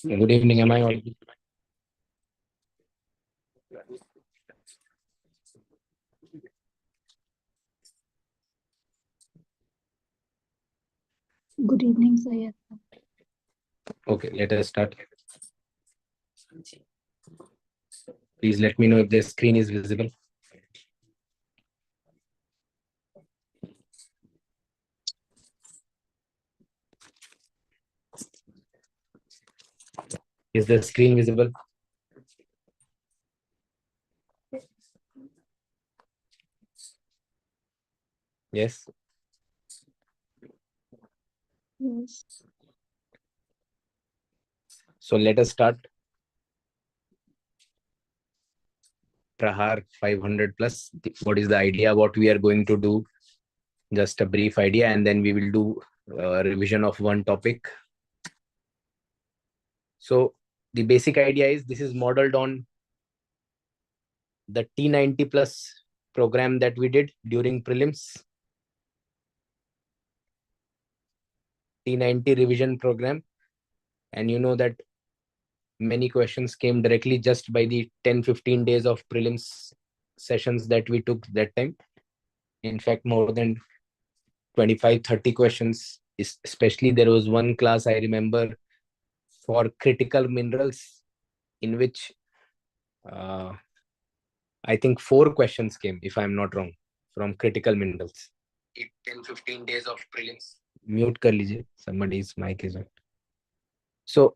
Good evening. Am I audible? Good evening, sir. Okay, let us start. Please let me know if the screen is visible. Is the screen visible? Yes. Yes. So let us start. PRAHAAR 500 plus. What is the idea? What we are going to do? Just a brief idea, and then we will do a revision of one topic. So the basic idea is this is modeled on the T90 plus program that we did during prelims. T90 revision program. And you know that many questions came directly just by the 10-15 days of prelims sessions that we took that time. In fact, more than 25-30 questions, especially there was one class I remember for critical minerals in which I think 4 questions came, if I'm not wrong, from critical minerals. 10-15 days of prelims. Mute kar lijiye, somebody's mic is on. So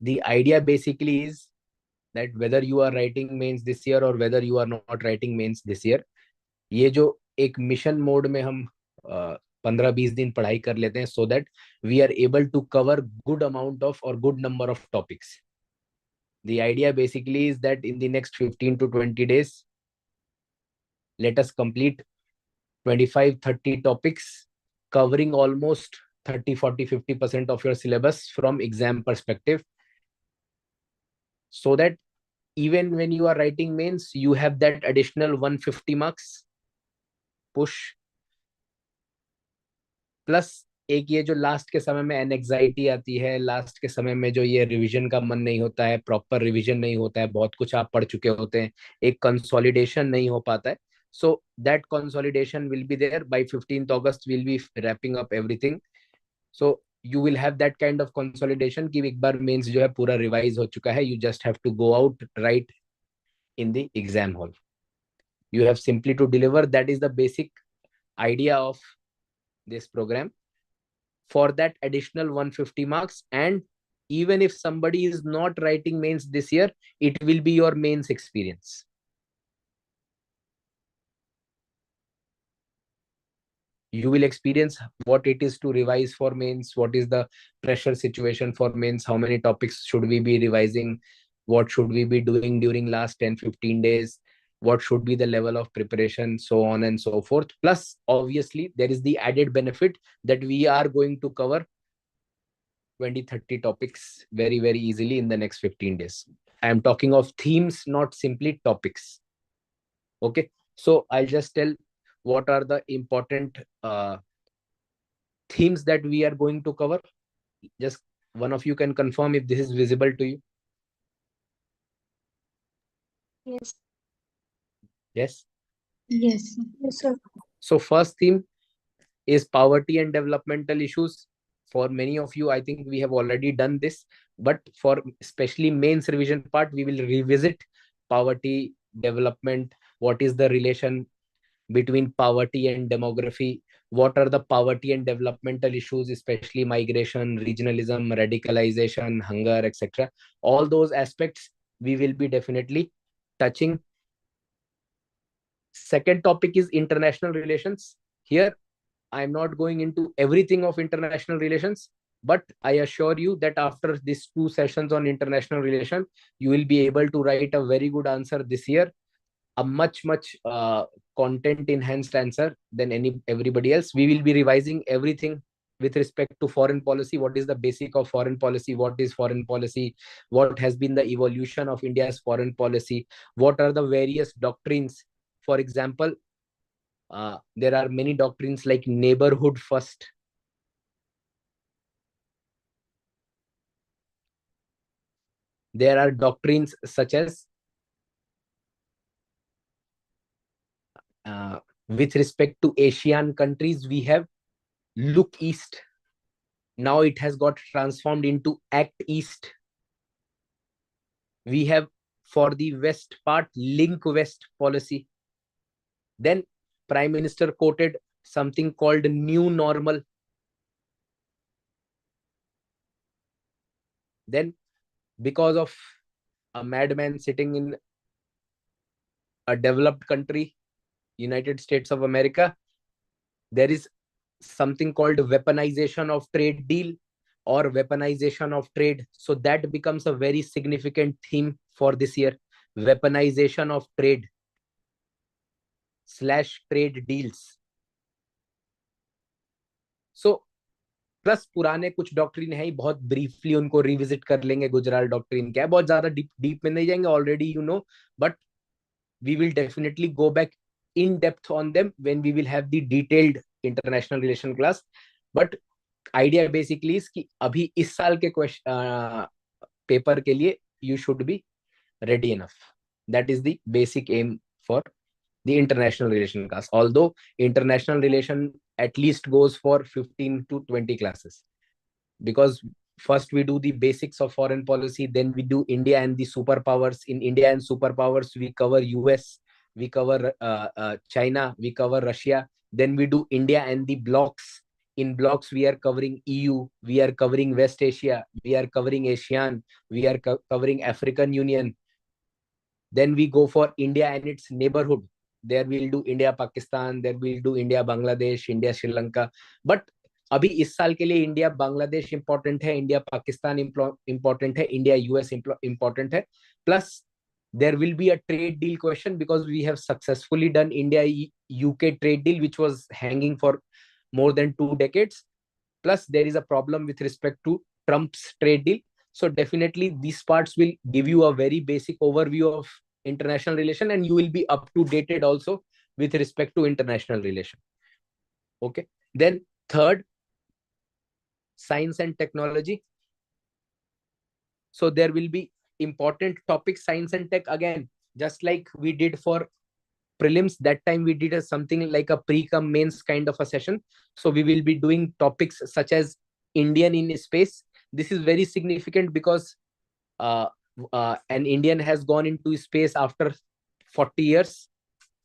the idea basically is that whether you are writing mains this year or whether you are not writing mains this year, ये जो एक mission mode में हम 15-20 दिन पढ़ाई कर लेते हैं so that we are able to cover good amount of or good number of topics. The idea basically is that in the next 15 to 20 days, let us complete 25-30 topics covering almost 30-40-50% of your syllabus from exam perspective, so that even when you are writing mains, you have that additional 150 marks push. Plus एक ये जो last के समय में anxiety आती है, last के समय में जो ये रिवीजन का मन नहीं होता है, प्रॉपर रिवीजन नहीं होता है, बहुत कुछ आप पढ़ चुके होते हैं, एक कंसोलिडेशन नहीं हो पाता है. So that consolidation will be there by 15th August. We'll be wrapping up everything. So you will have that kind of consolidation कि एक बार मेंस जो है पूरा रिवाइज हो चुका है. You just have to go out right in the exam hall. You have simply to deliver. That is the basic idea of this program. For that additional 150 marks, and even if somebody is not writing mains this year, it will be your mains experience. You will experience what it is to revise for mains, what is the pressure situation for mains, how many topics should we be revising, what should we be doing during last 10-15 days, what should be the level of preparation, so on and so forth. Plus obviously there is the added benefit that we are going to cover 20-30 topics very easily in the next 15 days. I am talking of themes, not simply topics. Okay, so I'll just tell what are the important themes that we are going to cover. Just one of you can confirm if this is visible to you. Yes. Yes. Yes. Yes, sir. So first theme is poverty and developmental issues. For many of you, I think we have already done this, but for especially mains revision part, we will revisit poverty, development, what is the relation between poverty and demography, what are the poverty and developmental issues, especially migration, regionalism, radicalization, hunger, etc. All those aspects we will be definitely touching. Second topic is international relations. Here I'm not going into everything of international relations, but I assure you that after these 2 sessions on international relation, you will be able to write a very good answer this year, a much content enhanced answer than everybody else. We will be revising everything with respect to foreign policy. What is the basic of foreign policy? What is foreign policy? What has been the evolution of India's foreign policy? What are the various doctrines? For example, there are many doctrines like neighborhood first, There are doctrines such as with respect to Asian countries, we have look east. Now it has got transformed into act east. We have for the west part link west policy. Then Prime Minister quoted something called new normal. Then because of a madman sitting in a developed country, United States of America, there is something called weaponization of trade deal or weaponization of trade. So that becomes a very significant theme for this year. Weaponization of trade / trade deals. So plus पुराने कुछ doctrine है, बहुत briefly उनको revisit कर लेंगे. Gujral doctrine क्या है, बहुत ज्यादा डीप में नहीं जाएंगे, already you know, but we will definitely go back in depth on them when we will have the detailed international relation class. But idea basically is कि अभी इस साल के क्वेश्चन पेपर के लिए you should be ready enough. That is the basic aim for the international relation class. Although international relation at least goes for 15 to 20 classes, because first we do the basics of foreign policy, then we do India and the superpowers. In India and superpowers, we cover US, we cover China, we cover Russia. Then we do India and the blocks. In blocks, we are covering EU, we are covering West Asia, we are covering ASEAN, we are covering African Union. Then we go for India and its neighborhood. There we'll do India Pakistan, there we'll do India Bangladesh, India Sri Lanka. But अभी इस साल के लिए India Bangladesh important है, India Pakistan important है, India US important है. Plus there will be a trade deal question because we have successfully done India UK trade deal, which was hanging for more than 2 decades. Plus there is a problem with respect to Trump's trade deal. So definitely these parts will give you a very basic overview of international relation, and you will be up to dated also with respect to international relation. Okay. Then third, science and technology. So there will be important topics, science and tech, again, just like we did for prelims. That time we did something like a pre-cum mains kind of a session. So we will be doing topics such as Indian in space. This is very significant because an Indian has gone into space after 40 years.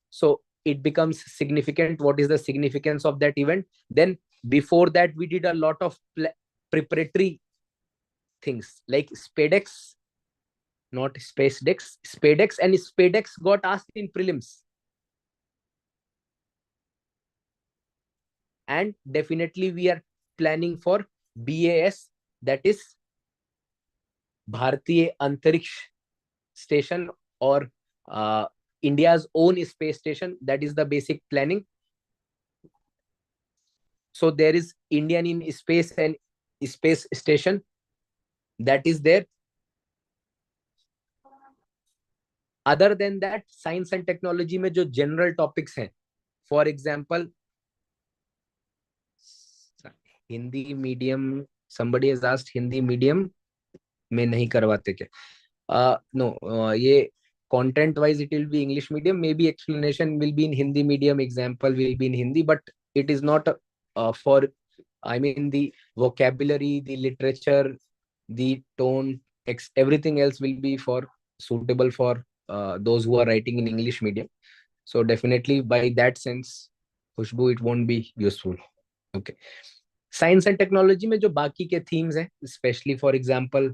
So it becomes significant. What is the significance of that event? Then before that, we did a lot of preparatory things like SpadeX, not SpaceX, SpadeX, and SpadeX got asked in prelims. And definitely we are planning for BAS, that is Bharatiya Antariksh Station, or India's own space station. That is the basic planning. So there is Indian in space and space station, that is there. Other than that, science and technology में जो general topics हैं, for example, Hindi medium, somebody has asked Hindi medium में नहीं करवाते क्या? No, ये content wise it will be English medium, maybe explanation will be in Hindi medium, example will be in Hindi, but it is not for, I mean, the vocabulary, the literature, the tone, everything else will be for suitable for those who are writing in English medium. So definitely by that sense, Khushbu, it won't be useful. Okay. Science and technology में जो बाकी के themes हैं, especially for example,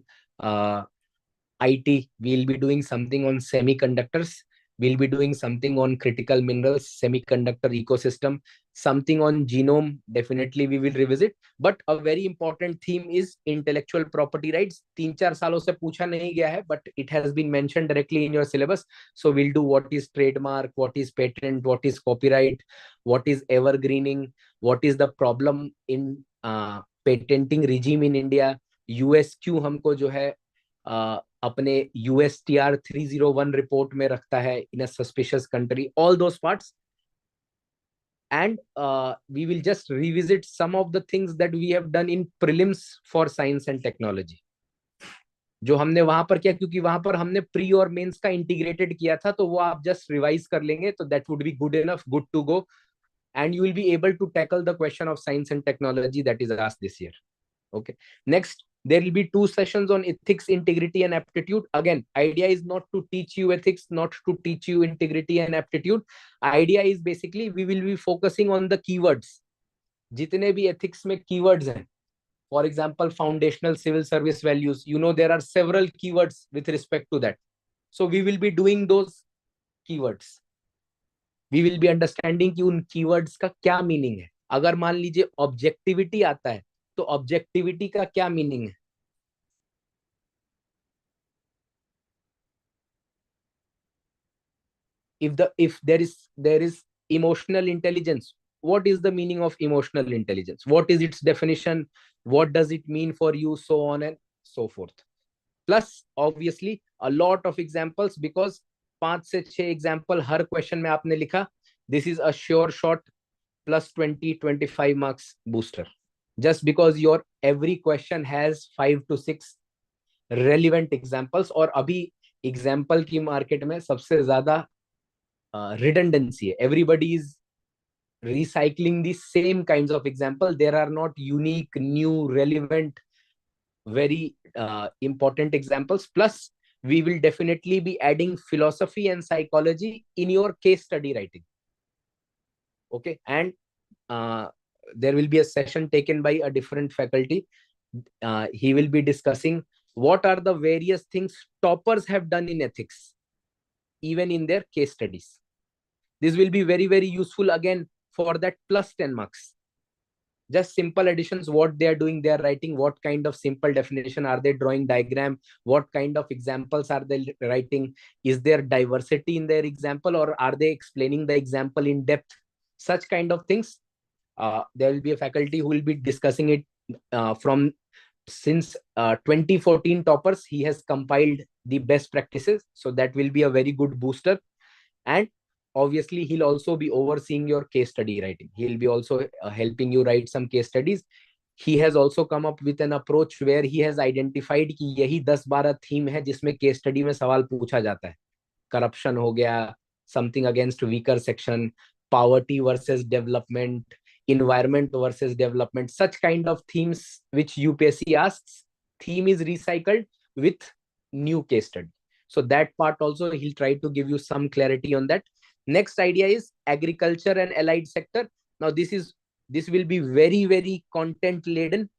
IT, we'll be doing something on semiconductors, we'll be doing something on critical minerals, semiconductor ecosystem, something on genome, definitely we will revisit. But a very important theme is intellectual property rights. 3-4 सालों से पूछा नहीं गया है, but it has been mentioned directly in your syllabus. So we'll do what is trademark, what is patent, what is copyright, what is evergreening, what is the problem in patenting regime in India, US क्यों हमको जो है अपने USTR 301 report में रखता है in a suspicious country, all those parts. And we will just revisit some of the things that we have done in prelims for science and technology. जो हमने वहां पर किया, क्योंकि वहां पर हमने प्री और मेंस का इंटीग्रेटेड किया था, तो वो आप जस्ट रिवाइज कर लेंगे तो that would be good enough, good to go, and you will be able to tackle the question of science and technology that is asked this year. Okay, next there will be 2 sessions on ethics, integrity and aptitude. Again, idea is not to teach you ethics, not to teach you integrity and aptitude. Idea is basically we will be focusing on the keywords. जितने भी ethics में keywords हैं, for example foundational civil service values, you know there are several keywords with respect to that, so we will be doing those keywords. We will be understanding कि उन keywords का क्या meaning है. अगर मान लीजिए ऑब्जेक्टिविटी आता है तो ऑब्जेक्टिविटी का क्या मीनिंग है. if there is emotional intelligence, what is the meaning of emotional intelligence, what is its definition, what does it mean for you, so on and so forth. Plus obviously a lot of examples, because 5 से 6 example हर question में आपने लिखा. This is a sure shot plus 20-25 marks booster, just because your every question has 5 to 6 relevant examples. और अभी example की market में सबसे ज्यादा redundancy है. everybody is recycling the same kinds of example. There are not unique, new, relevant, very important examples. Plus we will definitely be adding philosophy and psychology in your case study writing. Okay, and there will be a session taken by a different faculty. He will be discussing what are the various things toppers have done in ethics, even in their case studies. This will be very, very useful again for that plus 10 marks. Just simple additions, what they are doing, they are writing, what kind of simple definition are they drawing diagram, what kind of examples are they writing, is there diversity in their example, or are they explaining the example in depth, such kind of things. There will be a faculty who will be discussing it from since 2014 toppers. He has compiled the best practices, so that will be a very good booster. And obviously he'll also be overseeing your case study writing. He'll be also helping you write some case studies. He has also come up with an approach where he has identified कि यही 10-12 theme है जिसमें case study में सवाल पूछा जाता है. Corruption हो गया, something against weaker section, poverty versus development, environment versus development, such kind of themes which UPSC asks. Theme is recycled with new case study. So that part also he'll try to give you some clarity on that. Next idea is agriculture and allied sector. Now this will be very, very content laden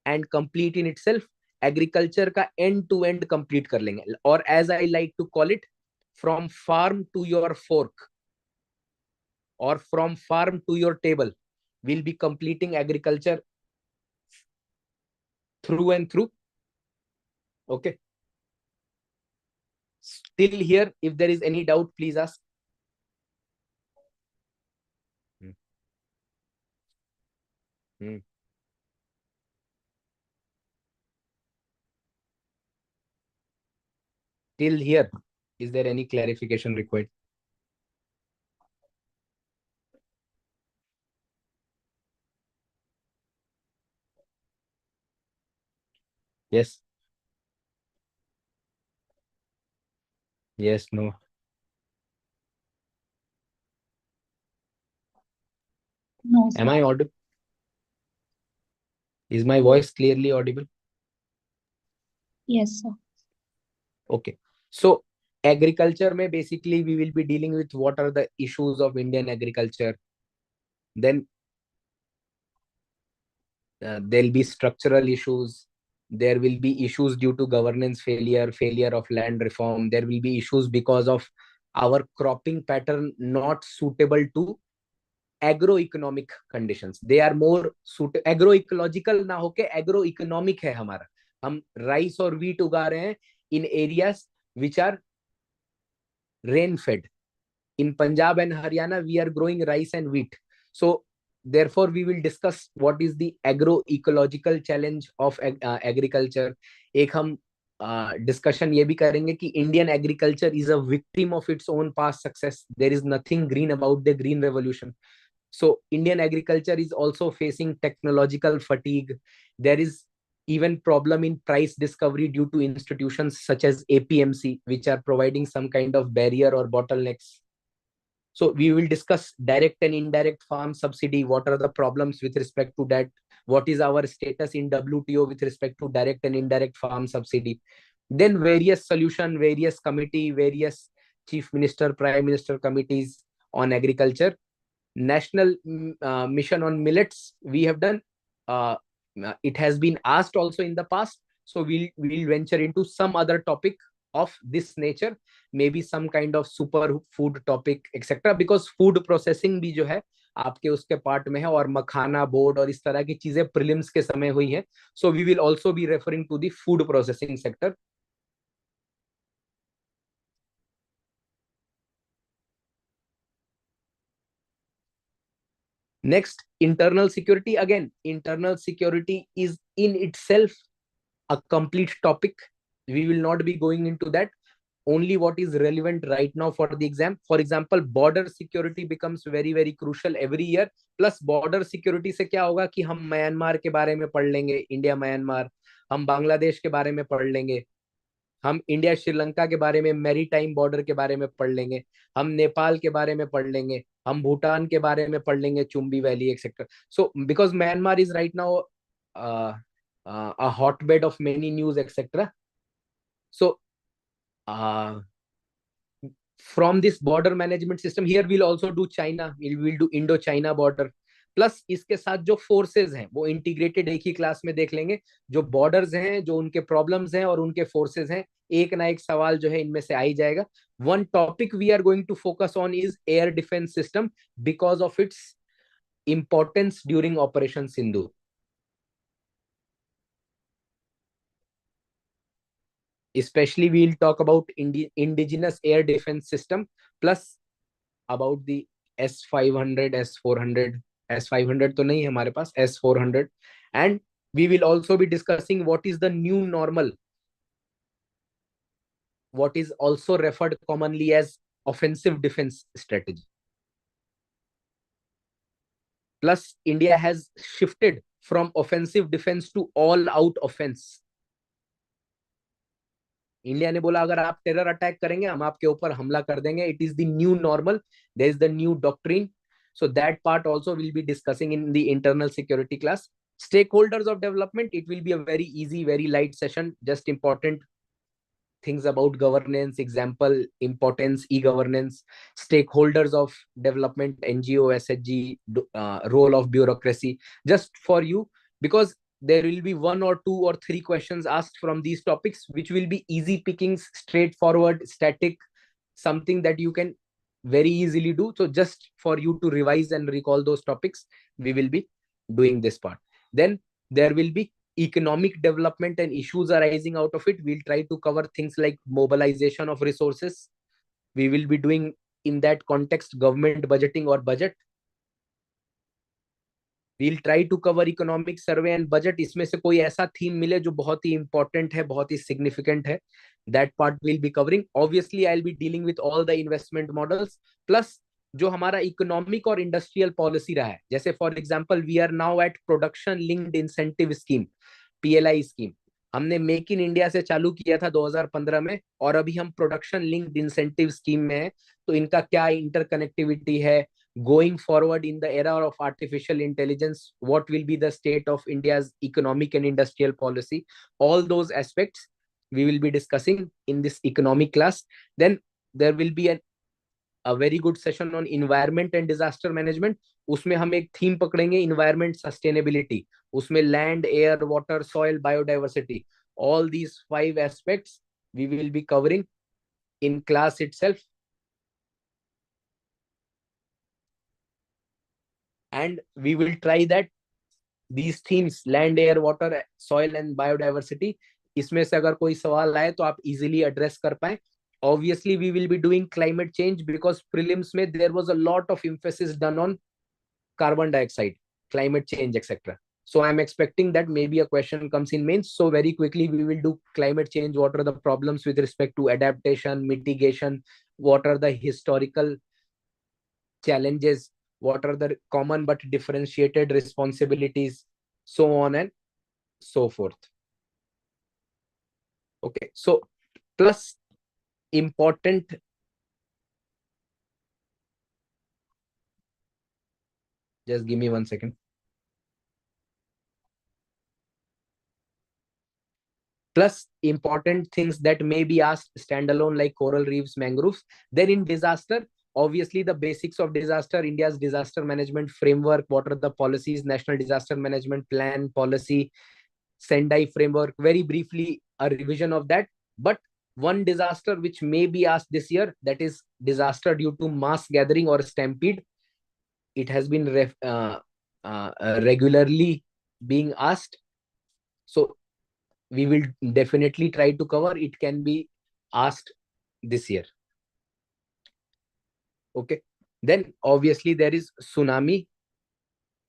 and complete in itself. Agriculture का end to end complete कर लेंगे, और as I like to call it, from farm to your fork or from farm to your table, will be completing agriculture through and through. Okay, still here if there is any doubt, please ask. Hmm. Hmm. Till here, is there any clarification required? Yes, yes, no. No, Am sir. I audible? Is my voice clearly audible? Yes, sir. Okay, so agriculture may basically we will be dealing with what are the issues of Indian agriculture. Then there'll be structural issues. There will be issues due to governance failure, failure of land reform. There will be issues because of our cropping pattern not suitable to agroeconomic conditions. They are more suitable. Agroecological ना होके agroeconomic है हमारा. हम rice और wheat उगा रहे हैं in areas which are rain fed. In Punjab and Haryana, we are growing rice and wheat. So therefore we will discuss what is the agroecological challenge of agriculture. एक हम discussion ये भी करेंगे कि Indian agriculture is a victim of its own past success. There is nothing green about the green revolution. So Indian agriculture is also facing technological fatigue. There is even problem in price discovery due to institutions such as APMC, which are providing some kind of barrier or bottlenecks. So we will discuss direct and indirect farm subsidy. What are the problems with respect to that? What is our status in WTO with respect to direct and indirect farm subsidy? Then various solution, various committee, various chief minister, prime minister committees on agriculture. National mission on millets we have done. Uh, it has been asked also in the past. So we'll venture into some other topic of this nature, maybe some kind of super food topic etc, because food processing भी जो है आपके उसके part में है, और मखाना board और इस तरह की चीजें प्रीलिम्स के समय हुई हैं. So we will also be referring to the food processing sector. Next, internal security. Again, internal security is in itself a complete topic. We will not be going into that. Only what is relevant right now for the exam. For example, border security becomes very very crucial every year. Plus border security से क्या होगा कि हम Myanmar के बारे में पढ़ लेंगे, इंडिया म्यांमार, हम बांग्लादेश के बारे में पढ़ लेंगे, हम इंडिया श्रीलंका के बारे में मैरी टाइम बॉर्डर के बारे में पढ़ लेंगे, हम नेपाल के बारे में पढ़ लेंगे, हम भूटान के बारे में पढ़ लेंगे, Chumbi valley etcetera. So because Myanmar is right now a hotbed of many news etc. So from this border management system, here we'll also do China, we'll do Indo China border. Plus इसके साथ जो forces हैं वो integrated एक ही class में देख लेंगे. जो बॉर्डर्स हैं, जो उनके प्रॉब्लम्स हैं और उनके फोर्सेस हैं, एक ना एक सवाल जो है इनमें से आ ही जाएगा. One topic we are going to focus on is air defence system because of its importance during operation Sindhu. Especially we'll talk about indigenous air defense system, plus about the S500, S400. S500 तो नहीं है हमारे पास, S400. And we will also be discussing what is the new normal, what is also referred commonly as offensive defense strategy. Plus India has shifted from offensive defense to all out offense. India ने बोला अगर आप terror attack करेंगे हम आपके ऊपर हमला कर देंगे. It is the new normal, there is the new doctrine. So that part also we'll be discussing in the internal security class. Stakeholders of development, it will be a very easy, very light session. Just important things about governance, example, importance, e-governance, stakeholders of development, NGO, SHG, role of bureaucracy, just for you, because there will be one or two or three questions asked from these topics, which will be easy pickings, straightforward, static, something that you can very easily do. So just for you to revise and recall those topics, we will be doing this part. Then there will be economic development and issues arising out of it. We'll try to cover things like mobilization of resources. We will be doing in that context government budgeting or budget. We'll try to cover economic survey and budget. इसमें से कोई ऐसा theme मिले जो बहुत ही important है, बहुत ही significant है, that part we'll be covering. Obviously I'll be dealing with all the investment models, plus जो हमारा इकोनॉमिक और इंडस्ट्रियल पॉलिसी रहा है, जैसे for example we are now at production linked incentive scheme, PLI स्कीम. हमने मेक इन इंडिया से चालू किया था 2015 में, और अभी हम प्रोडक्शन लिंक्ड इंसेंटिव स्कीम में है. तो इनका क्या इंटरकनेक्टिविटी है, going forward in the era of artificial intelligence, what will be the state of India's economic and industrial policy, all those aspects we will be discussing in this economic class. Then there will be a very good session on environment and disaster management. उसमें हम एक theme पकड़ेंगे, environment sustainability. उसमें land, air, water, soil, biodiversity, all these 5 aspects we will be covering in class itself. And we will try that these themes, land, air, water, soil and biodiversity, इसमें से अगर कोई सवाल आए तो आप easily address कर पाए. Obviously we will be doing climate change because prelims में there was a lot of emphasis done on carbon dioxide, climate change etc. So I'm expecting that maybe a question comes in mains. So very quickly we will do climate change. What are the problems with respect to adaptation, mitigation, what are the historical challenges, what are the common but differentiated responsibilities, so on and so forth. Okay, so plus important, just give me 1 second. Plus important things that may be asked standalone, like coral reefs, mangroves. Then in disaster, obviously the basics of disaster, India's disaster management framework, what are the policies, national disaster management plan, policy, Sendai framework, very briefly a revision of that. But one disaster which may be asked this year, that is disaster due to mass gathering or stampede. It has been regularly being asked, so we will definitely try to cover. It can be asked this year. Okay, then obviously there is tsunami,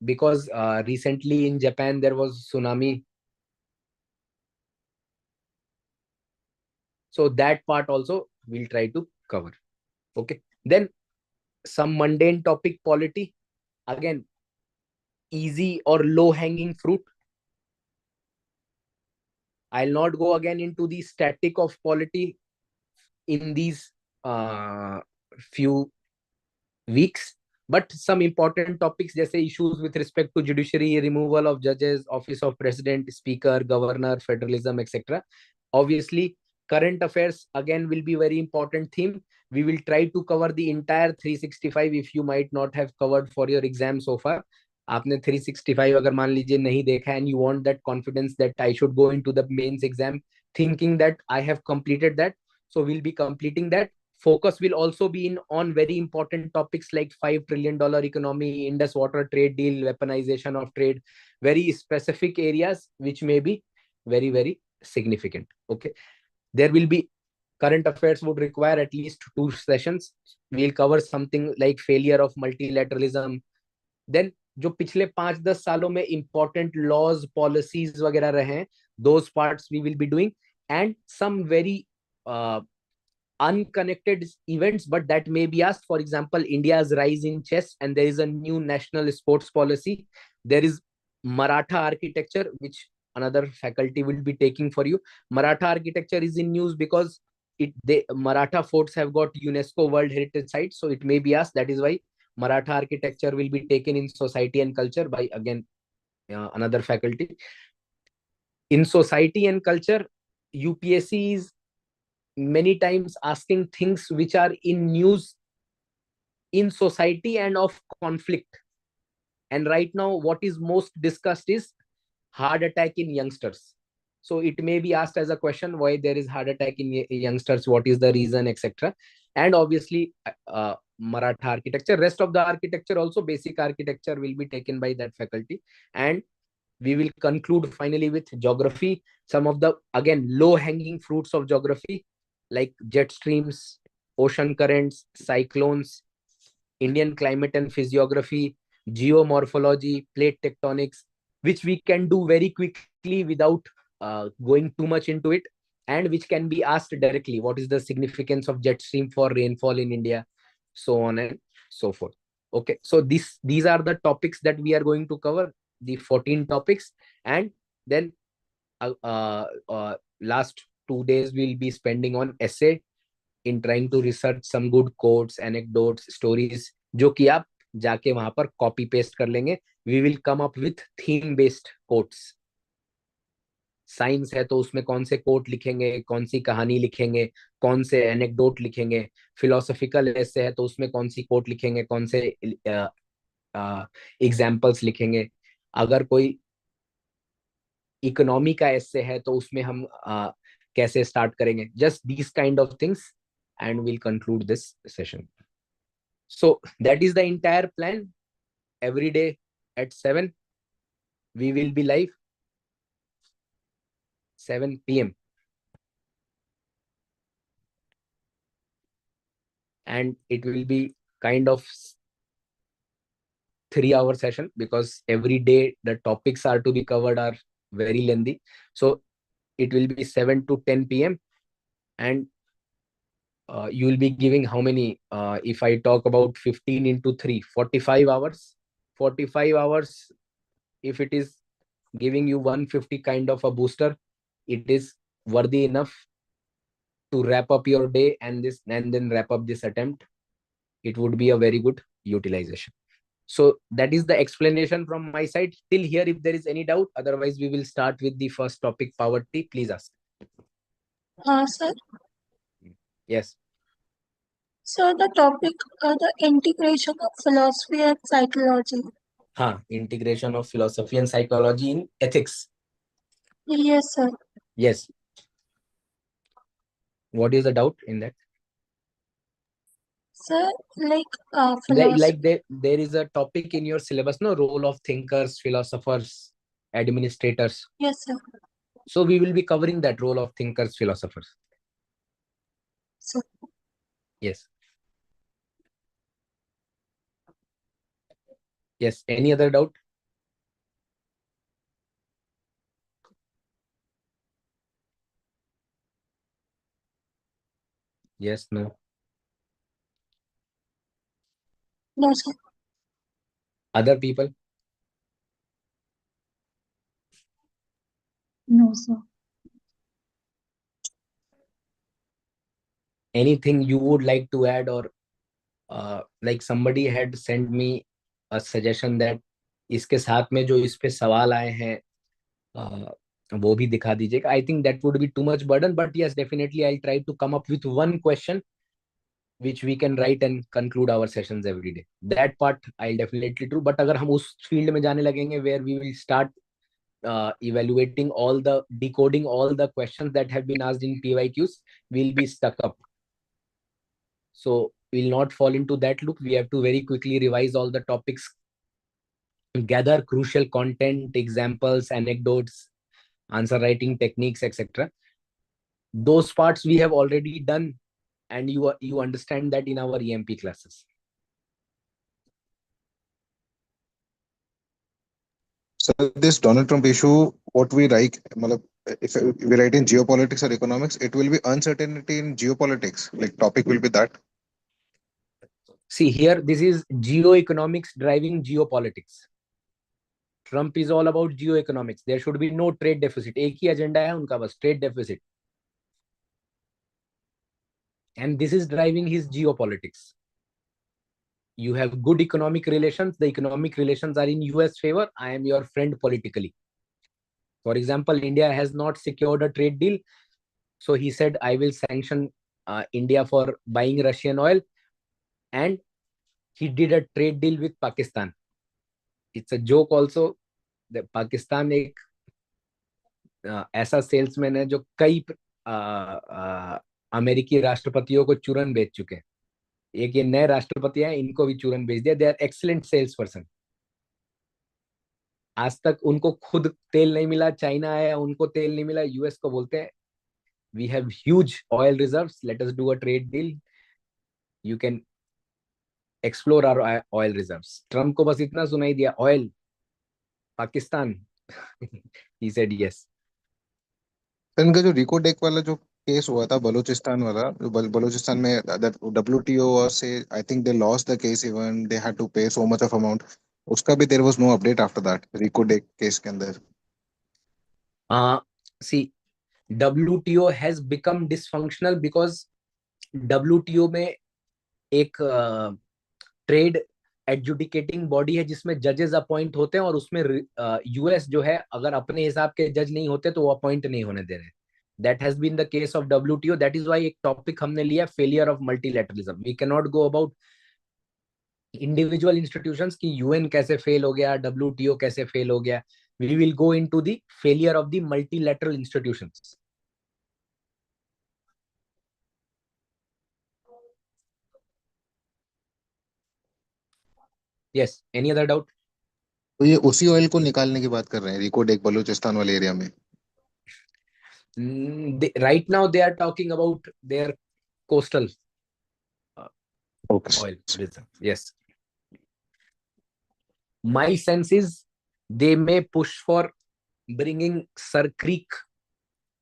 because recently in Japan there was tsunami, so that part also we'll try to cover. Okay, then some mundane topic, polity, again easy or low hanging fruit. I'll not go again into the static of polity in these few weeks, but some important topics, जैसे issues with respect to judiciary, removal of judges, office of president, speaker, governor, federalism, etc. Obviously current affairs again will be very important theme. We will try to cover the entire 365 if you might not have covered for your exam so far. आपने 365 अगर मान लीजिए नहीं देखा, and you want that confidence that I should go into the mains exam thinking that I have completed that, so we'll be completing that. Focus will also be in on very important topics like $5 trillion economy, Indus water trade deal, weaponization of trade, very specific areas which may be very, very significant. Okay, there will be current affairs would require at least 2 sessions. We'll cover something like failure of multilateralism. Then जो पिछले 5-10 सालों में important laws, policies वगैरह रहे हैं, those parts we will be doing, and some very unconnected events, but that may be asked. For example, India's rise in chess, and there is a new national sports policy. There is Maratha architecture, which another faculty will be taking for you. Maratha architecture is in news because Maratha forts have got UNESCO World Heritage Site, so it may be asked. That is why Maratha architecture will be taken in society and culture by again another faculty. In society and culture, UPSC is many times asking things which are in news in society and of conflict. And right now what is most discussed is heart attack in youngsters. So it may be asked as a question, why there is heart attack in youngsters, what is the reason, etc. And obviously Maratha architecture, rest of the architecture also, basic architecture will be taken by that faculty. And we will conclude finally with geography, some of the again low hanging fruits of geography, like jet streams, ocean currents, cyclones, Indian climate and physiography, geomorphology, plate tectonics, which we can do very quickly without going too much into it, and which can be asked directly. What is the significance of jet stream for rainfall in India, so on and so forth. Okay, so these are the topics that we are going to cover, the 14 topics. And then last 2 days we'll be spending on essay, in trying to research some good quotes, anecdotes, stories, जो कि आप जाके वहां पर copy paste कर लेंगे. We will come up with theme based quotes. Science है तो उसमें कौन से कोट लिखेंगे, कौन सी कहानी लिखेंगे, कौन से एनेक्डोट लिखेंगे. फिलोसफिकल ऐसे है तो उसमें कौन सी कोट लिखेंगे, कौन से एग्जाम्पल्स लिखेंगे. अगर कोई इकोनॉमी का ऐसे है तो उसमें हम कैसे स्टार्ट करेंगे. Just these kind of things, and we'll conclude this session. So that is the entire plan. Every day at 7 we will be live, 7 p.m, and it will be kind of 3 hour session, because every day the topics are to be covered are very lengthy. So it will be 7 to 10 p.m, and you will be giving how many, if I talk about 15 into 3, 45 hours. 45 hours, if it is giving you 150 kind of a booster, it is worthy enough to wrap up your day and then wrap up this attempt, it would be a very good utilization. So that is the explanation from my side. Till here, if there is any doubt, otherwise we will start with the first topic, poverty. Please ask. Sir. Yes. So the topic, the integration of philosophy and psychology. Integration of philosophy and psychology in ethics. Yes, sir. Yes. What is the doubt in that? Sir, like philosophy. There is a topic in your syllabus, no, role of thinkers, philosophers, administrators. Yes, sir. So we will be covering that role of thinkers, philosophers. Sir. Yes. Yes. Any other doubt? Yes, no. No, sir. Other people? No, sir. Anything you would like to add, or like somebody had sent me a suggestion that इसके साथ में जो इस पे सवाल आए हैं वो भी दिखा दीजिएगा. I think that would be too much burden, but yes, definitely I'll try to come up with one question which we can write and conclude our sessions every day. That part I'll definitely do. But अगर हम उस field में जाने लगेंगे where we will start evaluating all the decoding all the questions that have been asked in PYQs, we'll be stuck up. So we'll not fall into that loop. We have to very quickly revise all the topics, gather crucial content, examples, anecdotes, answer writing techniques, etc. Those parts we have already done, and you understand that in our EMP classes. So this Donald Trump issue, what we write, if we write in geopolitics or economics, it will be uncertainty in geopolitics. Like topic will be that. See here, this is geoeconomics driving geopolitics. Trump is all about geoeconomics. There should be no trade deficit. एक ही agenda है उनका बस, trade deficit. And this is driving his geopolitics. You have good economic relations. The economic relations are in US favor. I am your friend politically. For example, India has not secured a trade deal. So he said, I will sanction India for buying Russian oil. And he did a trade deal with Pakistan. It's a joke also. The Pakistan एक ऐसा salesman है जो कई अमेरिकी राष्ट्रपतियों को चूरन बेच चुके हैं. एक ये नए राष्ट्रपति हैं, इनको भी चूरन बेच दिया. They are excellent sales person. आज तक उनको खुद तेल नहीं मिला. चाइना आया, उनको तेल नहीं मिला. यूएस को बोलते हैं we have huge oil reserves, let us do a trade deal, you can explore our oil reserves. Trump को बस इतना सुनाई दिया, oil Pakistan. He said yes. इनका जो रिको डेक वाला जो केस हुआ था बलूचिस्तान वाला, जो बलूचिस्तान में WTO से I think they lost the case, even they had to pay so much of amount. उसका भी there was no update after that Reko Diq case के अंदर. सी WTO has become dysfunctional because WTO में एक ट्रेड एडजुडिकेटिंग बॉडी है जिसमें जजेस appoint होते हैं, और उसमें यूएस जो है अगर अपने हिसाब के जज नहीं होते तो वो अपॉइंट नहीं होने दे रहे. That has been the case of WTO. That is why एक टॉपिक हमने लिया, failure of multilateralism. We can not go about individual institutions की यूएन कैसे फेल हो गया, WTO कैसे फेल हो गया. We will go into the failure of the multilateral institutions. Yes. Any other doubt? तो ये उसी ऑयल को निकालने की बात कर रहे हैं रिको डेक बलूचिस्तान वाले एरिया में. Right now they are talking about their coastal Okay. oil reserve. Yes. My sense is they may push for bringing Sir Creek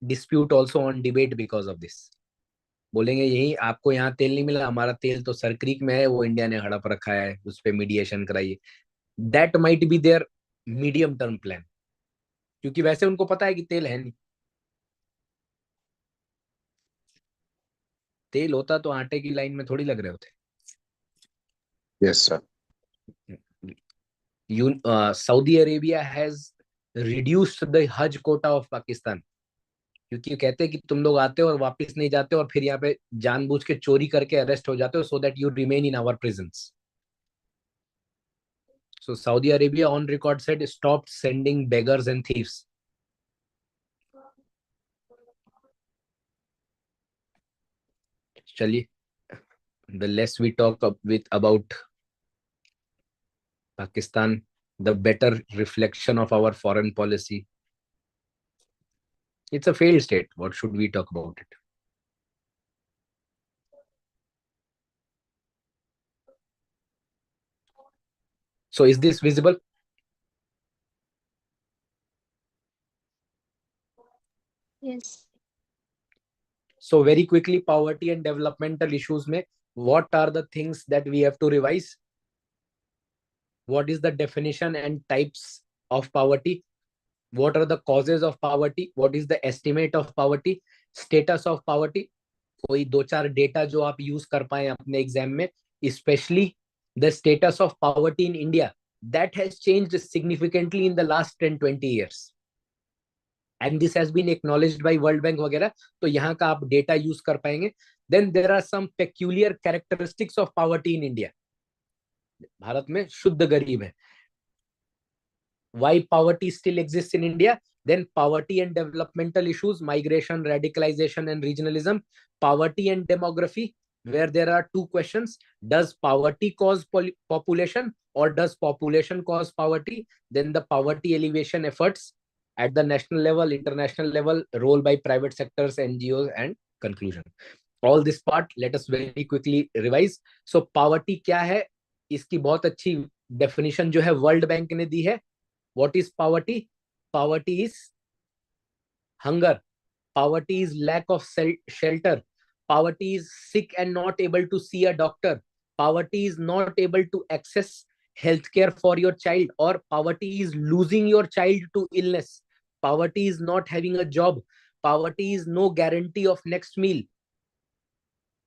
dispute also on debate because of this. बोलेंगे यही, आपको यहाँ तेल नहीं मिला, हमारा तेल तो सर क्रीक में है, वो इंडिया ने हड़प रखा है, उस पर मीडिएशन कराइए. That might be their medium term plan, क्योंकि वैसे उनको पता है कि तेल है नहीं. तेल होता तो आटे की लाइन में थोड़ी लग रहे होते। Yes sir. Saudi Arabia has reduced the हज कोटा ऑफ पाकिस्तान, क्योंकि कहते हैं कि तुम लोग आते हो और वापस नहीं जाते हो और फिर यहाँ पे जानबूझ के चोरी करके अरेस्ट हो जाते हो, so that you remain in our prisons. So Saudi Arabia on record said stopped sending beggars and thieves. चलिए, the less we talk about Pakistan, the better reflection of our foreign policy. It's a failed state. What should we talk about it? So is this visible? Yes. So very quickly, poverty and developmental issues में what are the things that we have to revise? What is the definition and types of poverty? What are the causes of poverty? What is the estimate of poverty? Status of poverty? कोई दो चार data जो आप use कर पाए अपने exam में, specially the status of poverty in India that has changed significantly in the लास्ट 10-20 years, and this has been acknowledged by World Bank वगैरह, तो यहाँ का आप डेटा यूज कर पाएंगे. Then there are some peculiar characteristics of poverty in India. Bharat में शुद्ध गरीब है. Why poverty still exists in India? Then poverty and developmental issues, migration, radicalization, and regionalism. Poverty and demography, where there are two questions: does poverty cause population, or does population cause poverty? Then the poverty alleviation efforts at the national level, international level, role by private sectors, NGOs, and conclusion. All this part, let us very quickly revise. So poverty क्या है? इसकी बहुत अच्छी definition जो है world bank ने दी है. What is poverty? Poverty is hunger. Poverty is lack of shelter. Poverty is sick and not able to see a doctor. Poverty is not able to access healthcare for your child, or poverty is losing your child to illness. Poverty is not having a job. Poverty is no guarantee of next meal.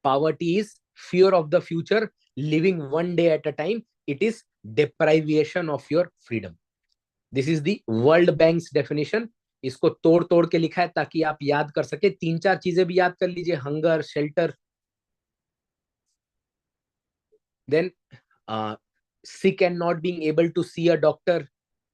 Poverty is fear of the future, living one day at a time. It is deprivation of your freedom. This is the world banks definition. इसको तोड़ तोड़ के लिखा है ताकि आप याद कर सके. तीन चार चीजें भी याद कर लीजिए: hunger, shelter, then sick and not being able to see a doctor,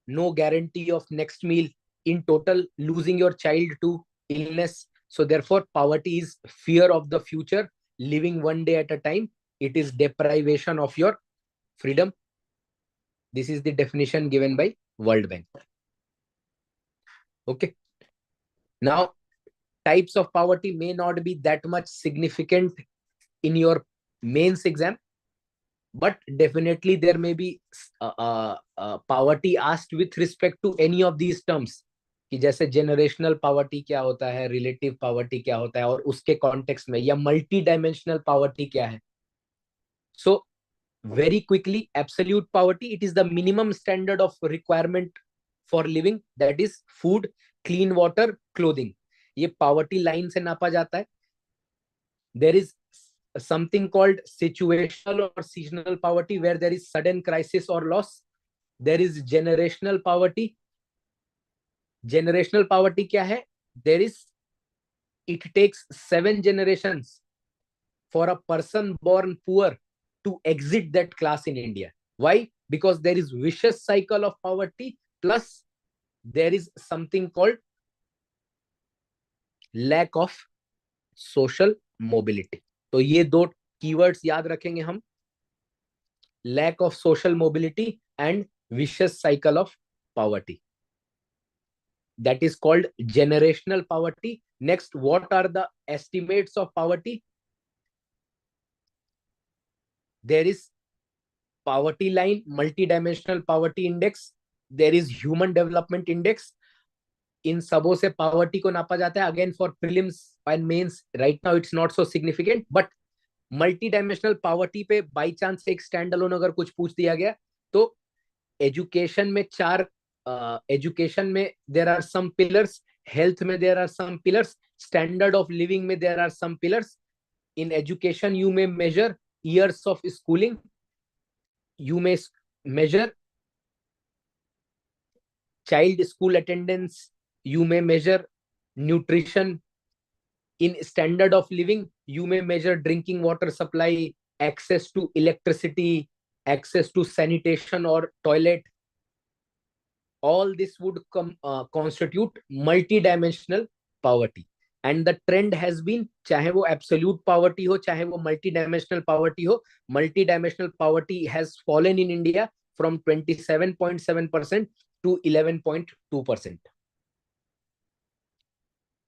no guarantee of next meal, in total losing your child to illness. So therefore poverty is fear of the future, living one day at a time. It is deprivation of your freedom. This is the definition given by World Bank. Okay. Now, types of poverty may not be that much significant in your mains exam, but definitely there may be poverty asked with respect to any of these terms. कि जैसे generational poverty क्या होता है, relative poverty क्या होता है, और उसके context में, या multi dimensional poverty क्या है. So very quickly, absolute poverty, it is the minimum standard of requirement for living, that is food, clean water, clothing. ये poverty line से नापा जाता है. There is something called situational or seasonal poverty, where there is sudden crisis or loss. There is generational poverty. Generational poverty क्या है? There is, it takes 7 generations for a person born poor to exit that class in India. Why? Because there is vicious cycle of poverty, plus there is something called lack of social mobility. तो ये दो keywords याद रखेंगे हम: lack of social mobility and vicious cycle of poverty. That is called generational poverty. Next, what are the estimates of poverty? There is poverty line, multidimensional poverty index, there is human development index. इन सबों से poverty को नापा जाता है. Again, for prelims and mains right now it's not so significant, but multidimensional poverty पे by chance एक standalone अगर कुछ पूछ दिया गया, तो education में चार, education में there are some pillars, health में there are some pillars, standard of living में there are some pillars, In education, you may measure years of schooling, you may measure child school attendance, you may measure nutrition. In standard of living, you may measure drinking water supply, access to electricity, access to sanitation or toilet. All this would constitute multidimensional poverty. And the trend has been, चाहे वो absolute poverty हो, चाहे वो multidimensional poverty हो, multidimensional poverty has fallen in India from 27.7% to 11.2%,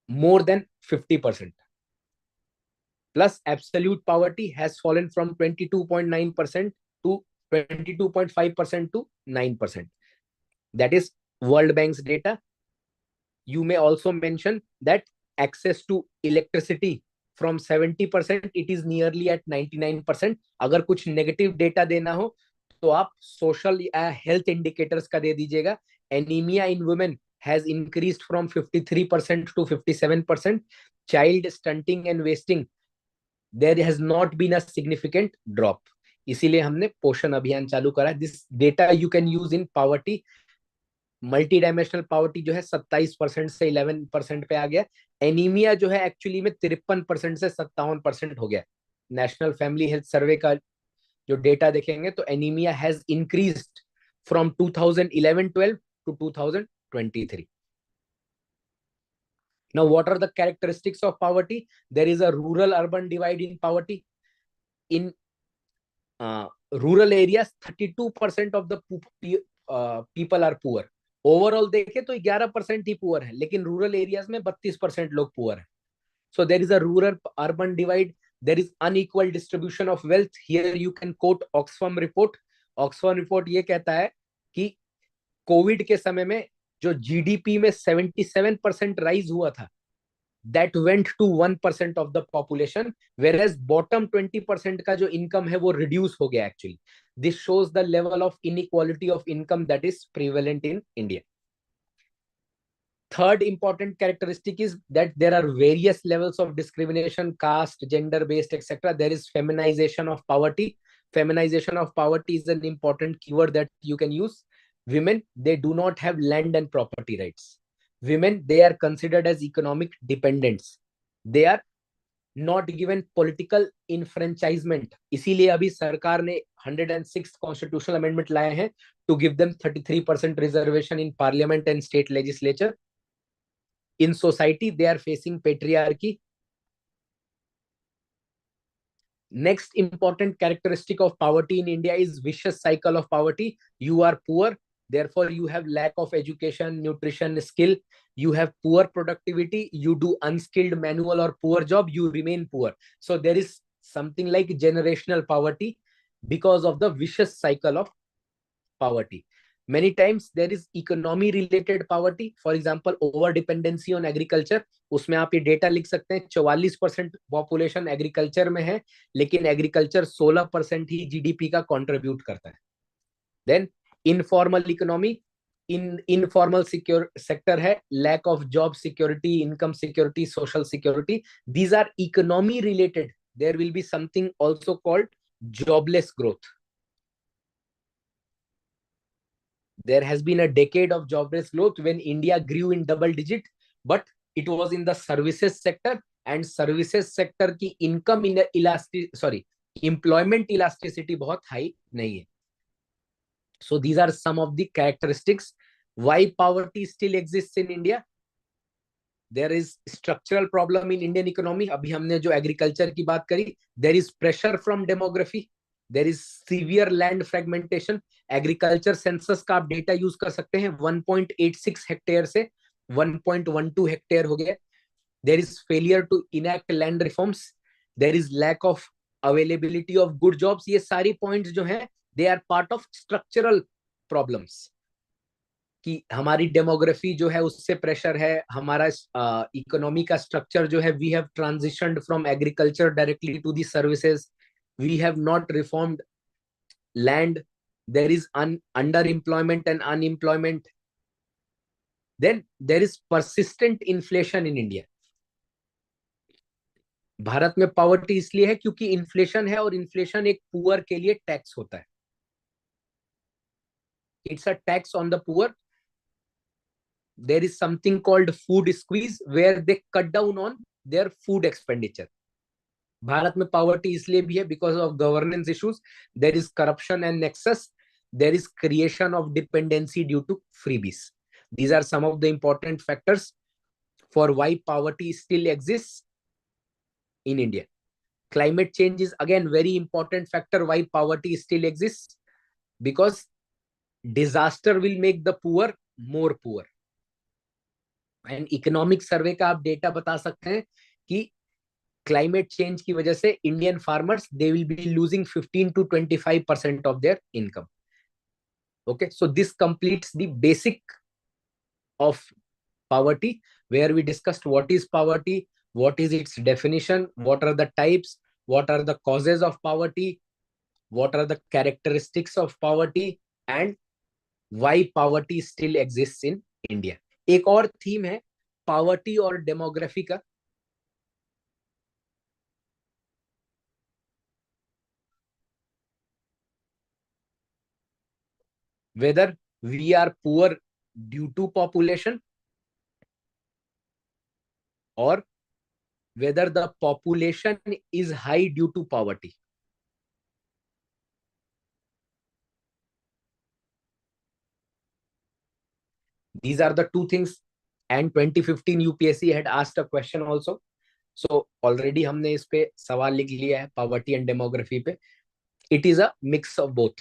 more than 50%. Plus absolute poverty has fallen from 22.9% to 22.5% to 9%. That is World Bank's data. You may also mention that access to electricity from 70% it is nearly at 99%. अगर कुछ negative data देना हो तो आप social health indicators का दे दीजिएगा. Anemia in women has increased from 53% to 57%. Child stunting and wasting, there has not been a significant drop. इसीलिए हमने पोषण अभियान चालू करा. This data you can use in poverty. Multi dimensional poverty जो है 27% से 11% पे आ गया. एनीमिया जो है एक्चुअली में 53% से 57% हो गया. नेशनल फैमिली हेल्थ सर्वे का जो डेटा देखेंगे तो anaemia has increased from 2011-12 to 2023. Now, what are the characteristics of poverty? There is a rural-urban divide in poverty. In rural areas, 32% of the people are poor. Overall देखे तो 11% ही poor है, लेकिन rural areas में 32% लोग poor है. So there is a rural urban divide. There is unequal distribution of wealth. Here you can quote Oxfam report. Oxfam report ये कहता है कि कोविड के समय में जो जीडीपी में 77% राइज हुआ था, that went to 1% of the population, whereas bottom 20% का जो income है वो reduce हो गया actually. This shows the level of inequality of income that is prevalent in India. Third important characteristic is that there are various levels of discrimination, caste, gender-based, etc. There is feminization of poverty. Feminization of poverty is an important keyword that you can use. Women, they do not have land and property rights. Women, they are considered as economic dependents. They are not given political enfranchisement. इसीलिए अभी सरकार ने 106th constitutional amendment लाए हैं to give them 33% reservation in parliament and state legislature. In society, they are facing patriarchy. Next important characteristic of poverty in India is vicious cycle of poverty. You are poor, therefore you have lack of education, nutrition, skill. You have poor productivity. You do unskilled manual or poor job, you remain poor. So there is something like generational poverty because of the vicious cycle of poverty. Many times there is economy related poverty. For example, over dependency on agriculture. उसमें आप ये data लिख सकते हैं. 44% population agriculture में है, लेकिन agriculture 16% ही जीडीपी का कंट्रीब्यूट करता है. Then informal economy, informal secure sector है. Lack of job security, income security, social security. These are economy related. There will be something also called jobless growth. There has been a decade of jobless growth when India grew in double digit, but it was in the services sector, and services sector की income in employment elasticity बहुत high नहीं है. So these are some of the characteristics why poverty still exists in India. There is structural problem in Indian economy. अभी हमने जो agriculture की बात करी, there is pressure from demography. There is severe land fragmentation. Agriculture census का आप data use कर सकते हैं. 1.86 हेक्टेयर से 1.12 हेक्टेयर हो गया. There is failure to enact land reforms. There is lack of availability of good jobs. ये सारी पॉइंट्स जो हैं they are part of structural problems. कि हमारी डेमोग्राफी जो है उससे प्रेशर है. हमारा इकोनॉमी का स्ट्रक्चर जो है, we have transitioned from agriculture directly to the services. We have not reformed land. There is underemployment and unemployment. Then there is persistent inflation in India. Bharat में पॉवर्टी इसलिए है क्योंकि इन्फ्लेशन है, और इन्फ्लेशन एक पुअर के लिए टैक्स होता है. It's a tax on the poor. There is something called food squeeze where they cut down on their food expenditure. भारत में पॉवर्टी इसलिए भी है because of governance issues. There is corruption and nexus. There is creation of dependency due to freebies. These are some of the important factors for why poverty still exists in India. Climate change is again very important factor why poverty still exists, because disaster will make the poor more poor. And economic survey का आप data बता सकते हैं कि climate change की वजह से Indian farmers they will be losing 15 to 25% of their income. Okay, so this completes the basic of poverty, where we discussed what is poverty, what is its definition, what are the types, what are the causes of poverty, what are the characteristics of poverty, and why poverty still exists in India. एक और theme है poverty और demography का. whether we are poor due to population or whether the population is high due to poverty. These are the two things. And 2015 UPSC had asked a question also. So already हमने इस पे सवाल लिख लिया है poverty and demography पे. It is a mix of both.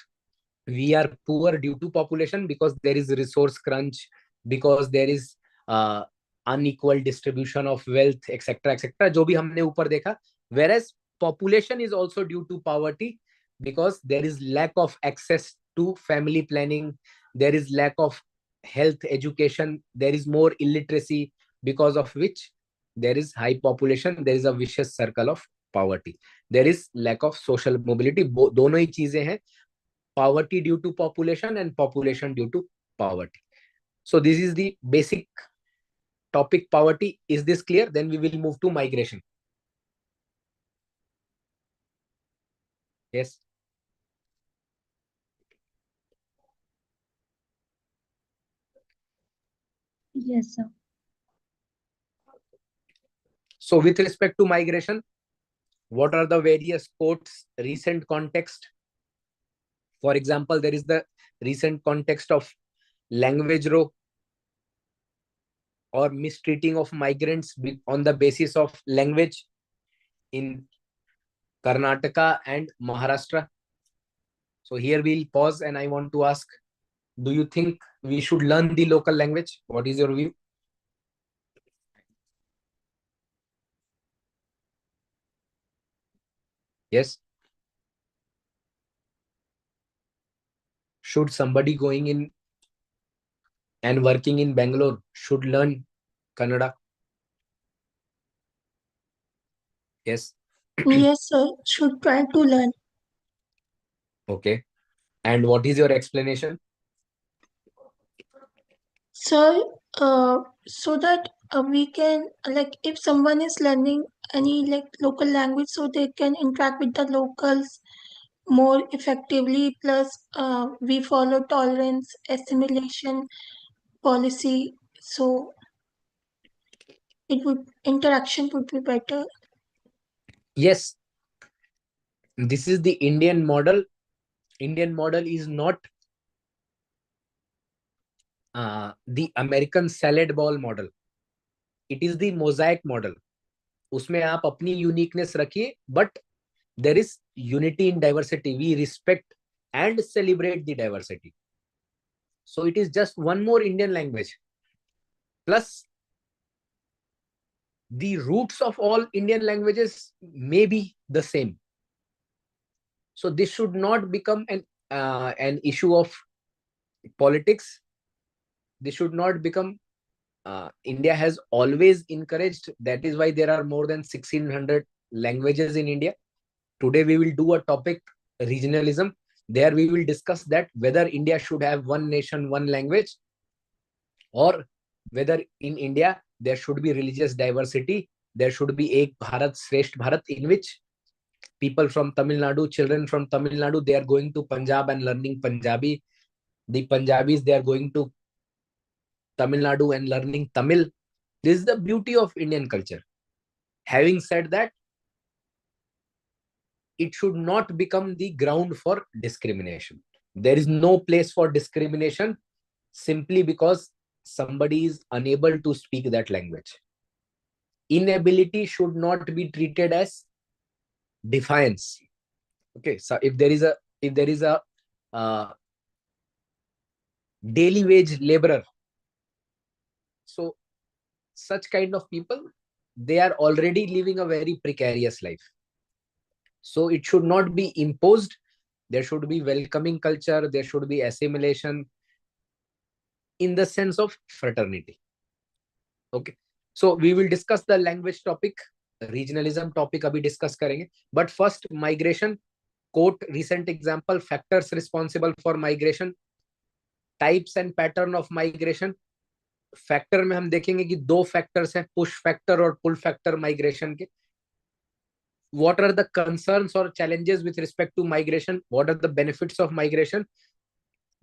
We are poor due to population because there is resource crunch, because there is unequal distribution of wealth, etc., etc. जो भी हमने ऊपर देखा. Whereas population is also due to poverty because there is lack of access to family planning, there is lack of health education, there is more illiteracy, because of which there is high population, there is a vicious circle of poverty. There is lack of social mobility. दोनों ही चीजें हैं, poverty due to population and population due to poverty. So this is the basic topic, poverty. Is this clear? Then we will move to migration. Yes. Yes, sir. So with respect to migration, what are the various courts recent context? For example, there is the recent context of language row or mistreating of migrants on the basis of language in Karnataka and Maharashtra. So here we'll pause and I want to ask, do you think we should learn the local language? What is your view? Yes. Should somebody going in and working in Bangalore should learn Kannada? Yes. Yes, sir. Should try to learn. Okay. And what is your explanation? So, so that we can, like, if someone is learning any like local language, so they can interact with the locals more effectively. Plus, we follow tolerance, assimilation policy, so interaction would be better. Yes. This is the Indian model. Indian model is not the American salad ball model. It is the mosaic model. उसमें आप अपनी uniqueness रखिए, but there is unity in diversity. We respect and celebrate the diversity. So it is just one more Indian language. Plus, the roots of all Indian languages may be the same. So this should not become an issue of politics. This should not become. India has always encouraged. That is why there are more than 1600 languages in India. Today we will do a topic, regionalism. There we will discuss that whether India should have one nation, one language, or whether in India there should be religious diversity there should be Ek Bharat Shresth Bharat, in which people from Tamil Nadu, children from Tamil Nadu, they are going to Punjab and learning Punjabi. The Punjabis, they are going to Tamil Nadu and learning Tamil. This is the beauty of Indian culture. Having said that, it should not become the ground for discrimination. There is no place for discrimination simply because somebody is unable to speak that language. Inability should not be treated as defiance. Okay, so if there is a daily wage laborer, so such kind of people, they are already living a very precarious life. So it should not be imposed. There should be welcoming culture. There should be assimilation in the sense of fraternity. Okay, so we will discuss the language topic, regionalism topic abhi discuss karenge. But first, migration. Quote recent example, factors responsible for migration, types and pattern of migration. Factor में हम देखेंगे कि दो factors हैं, push factor और पुल factor migration के. What are the concerns or challenges with respect to migration? What are the benefits of migration?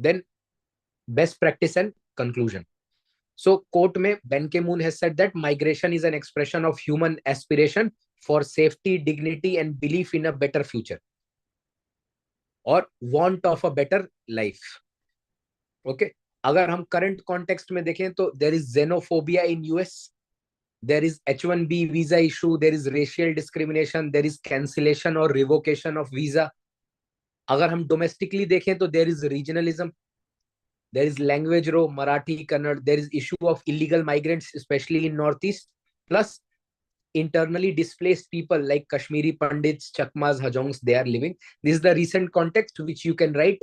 Then best practice and conclusion. So quote में Ben Ki-moon has said that migration is an expression of human aspiration for safety, dignity and belief in a better future or want of a better life. Okay, अगर हम current context में देखें तो there is xenophobia in US, there is H1B visa issue, there is racial discrimination, there is cancellation or revocation of visa. अगर हम domestically देखें तो there is regionalism, there is language row, Marathi, Kannada, there is issue of illegal migrants especially in Northeast, plus internally displaced people like Kashmiri Pandits, Chakmas, Hajongs, they are living. This is the recent context which you can write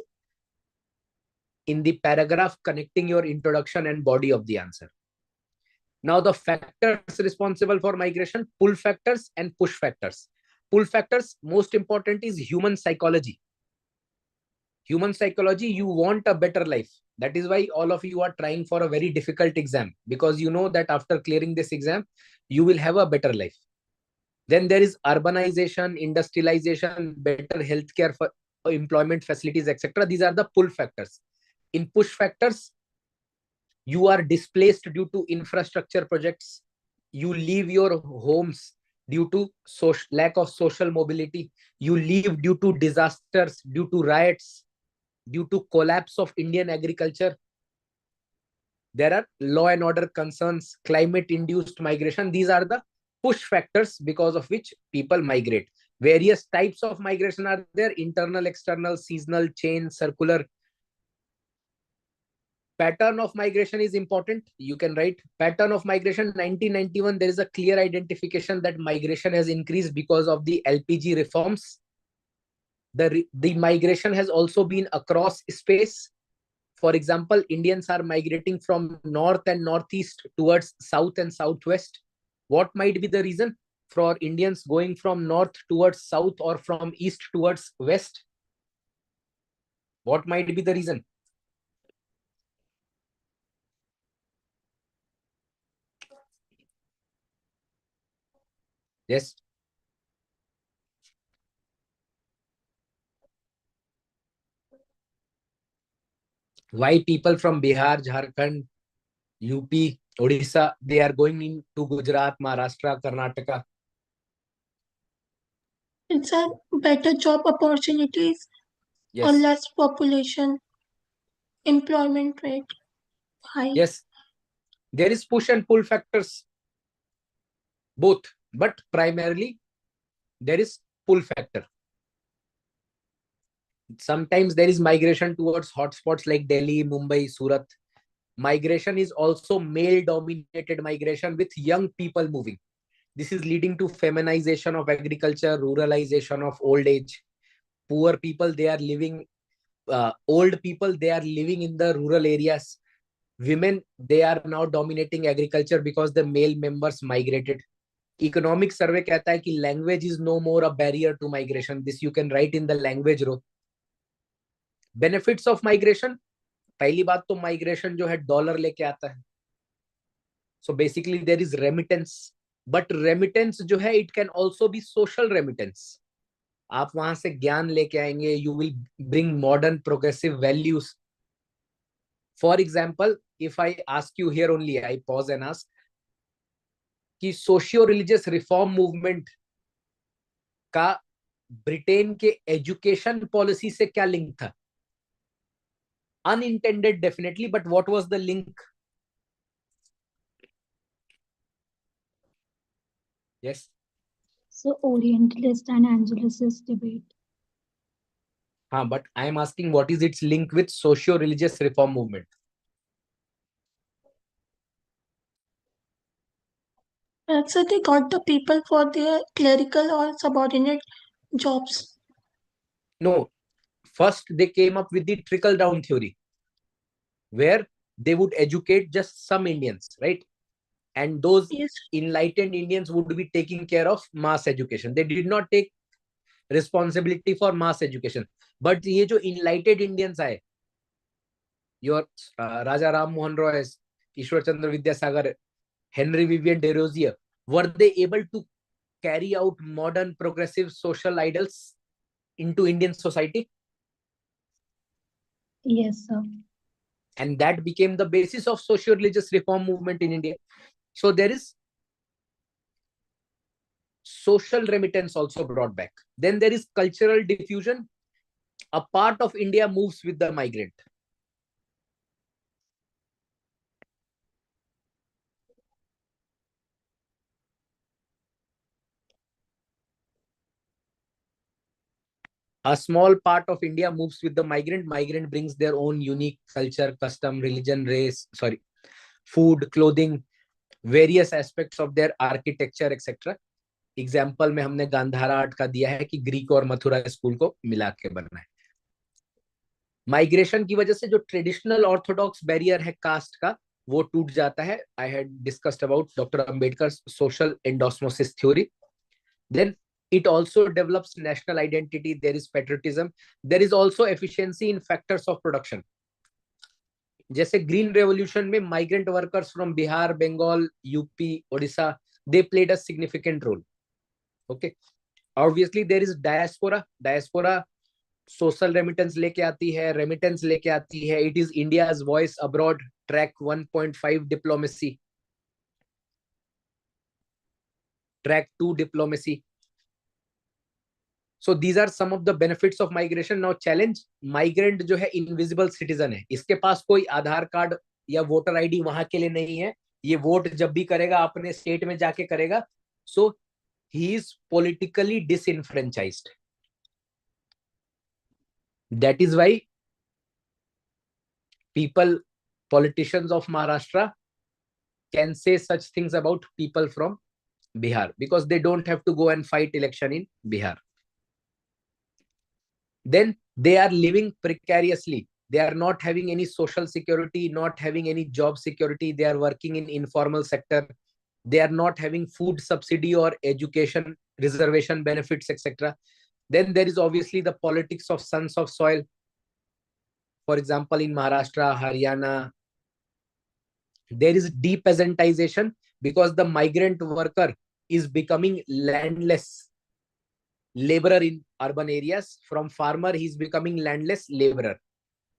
in the paragraph connecting your introduction and body of the answer. Now the factors responsible for migration, pull factors and push factors. Pull factors, most important is human psychology. Human psychology, you want a better life. That is why all of you are trying for a very difficult exam, because you know that after clearing this exam, you will have a better life. Then there is urbanization, industrialization, better healthcare, for employment facilities, etc. These are the pull factors. In push factors, you are displaced due to infrastructure projects. You leave your homes due to lack of social mobility. You leave due to disasters, due to riots, due to collapse of Indian agriculture. There are law and order concerns, climate-induced migration. These are the push factors because of which people migrate. Various types of migration are there: internal, external, seasonal, chain, circular. Pattern of migration is important. You can write pattern of migration. 1991, there is a clear identification that migration has increased because of the LPG reforms. The migration has also been across space. For example, Indians are migrating from north and northeast towards south and southwest. What might be the reason for Indians going from north towards south or from east towards west? What might be the reason? Yes. Why people from Bihar, Jharkhand, UP, Odisha, they are going into Gujarat, Maharashtra, Karnataka? It's a better job opportunities or Yes. less population, employment rate high. Yes. There is push and pull factors, both, but primarily there is pull factor. Sometimes there is migration towards hotspots like Delhi, Mumbai, Surat. Migration is also male-dominated migration with young people moving. This is leading to feminization of agriculture, ruralization of old age. Poor people, they are living, old people, they are living in the rural areas. Women, they are now dominating agriculture because the male members migrated. Economic survey कहता है कि language is no more a barrier to migration. This you can write in the language row. Benefits of migration, पहली बात तो migration जो है dollar लेके आता है. So basically there is remittance. But remittance जो है it can also be social remittance. आप वहां से ज्ञान लेके आएंगे, you will bring modern progressive values. For example, if I ask you here only, I pause and ask कि socio religious reform movement का ब्रिटेन के एजुकेशन पॉलिसी से क्या लिंक था? Unintended definitely, but what was the link? Yes. So Orientalist and Angelicist debate. हाँ, but I am asking what is its link with socio-religious reform movement? So they got the people for their clerical or subordinate jobs. No, first they came up with the trickle-down theory, where they would educate just some Indians, right? And those Yes. enlightened Indians would be taking care of mass education. They did not take responsibility for mass education. But ये जो enlightened Indians आए, your Raja Ram Mohan Roy, Ishwar Chandra Vidyasagar, Henry Vivian Desrosiers, were they able to carry out modern progressive social ideals into Indian society? Yes, sir. And that became the basis of socio-religious reform movement in India. So there is social remittance also brought back. Then there is cultural diffusion. A part of India moves with the migrant. A small part of India moves with the migrant. Migrant brings their own unique culture, custom, religion, race, food, clothing, various aspects of their architecture, etc. Example में हमने Gandhara art का दिया है कि Greek और Mathura school को मिला के बनना है. माइग्रेशन की वजह से जो ट्रेडिशनल ऑर्थोडॉक्स बैरियर है कास्ट का, वो टूट जाता है. I had discussed about doctor Ambedkar social endosmosis theory. Then it also develops national identity. There is patriotism. There is also efficiency in factors of production. जैसे ग्रीन रेवोल्यूशन में migrant workers from Bihar, Bengal, UP, Odisha, they played a significant role. Okay. Obviously there is diaspora. Diaspora social remittance लेके आती है, remittance लेके आती है. It is India's voice abroad. Track 1.5 diplomacy, track 2 diplomacy. So these are some of the benefits of migration. Now challenge, migrant जो है invisible citizen है, इसके पास कोई आधार कार्ड या वोटर आईडी वहां के लिए नहीं है. ये वोट जब भी करेगा अपने स्टेट में जाके करेगा. So he is politically disenfranchised. That is why people, politicians of Maharashtra can say such things about people from Bihar, because they don't have to go and fight election in Bihar. Then they are living precariously. They are not having any social security, not having any job security. They are working in informal sector. They are not having food subsidy or education reservation benefits, etc. Then there is obviously the politics of sons of soil. For example, in Maharashtra, Haryana, there is depeasantization because the migrant worker is becoming landless laborer in urban areas. From farmer, he is becoming landless laborer.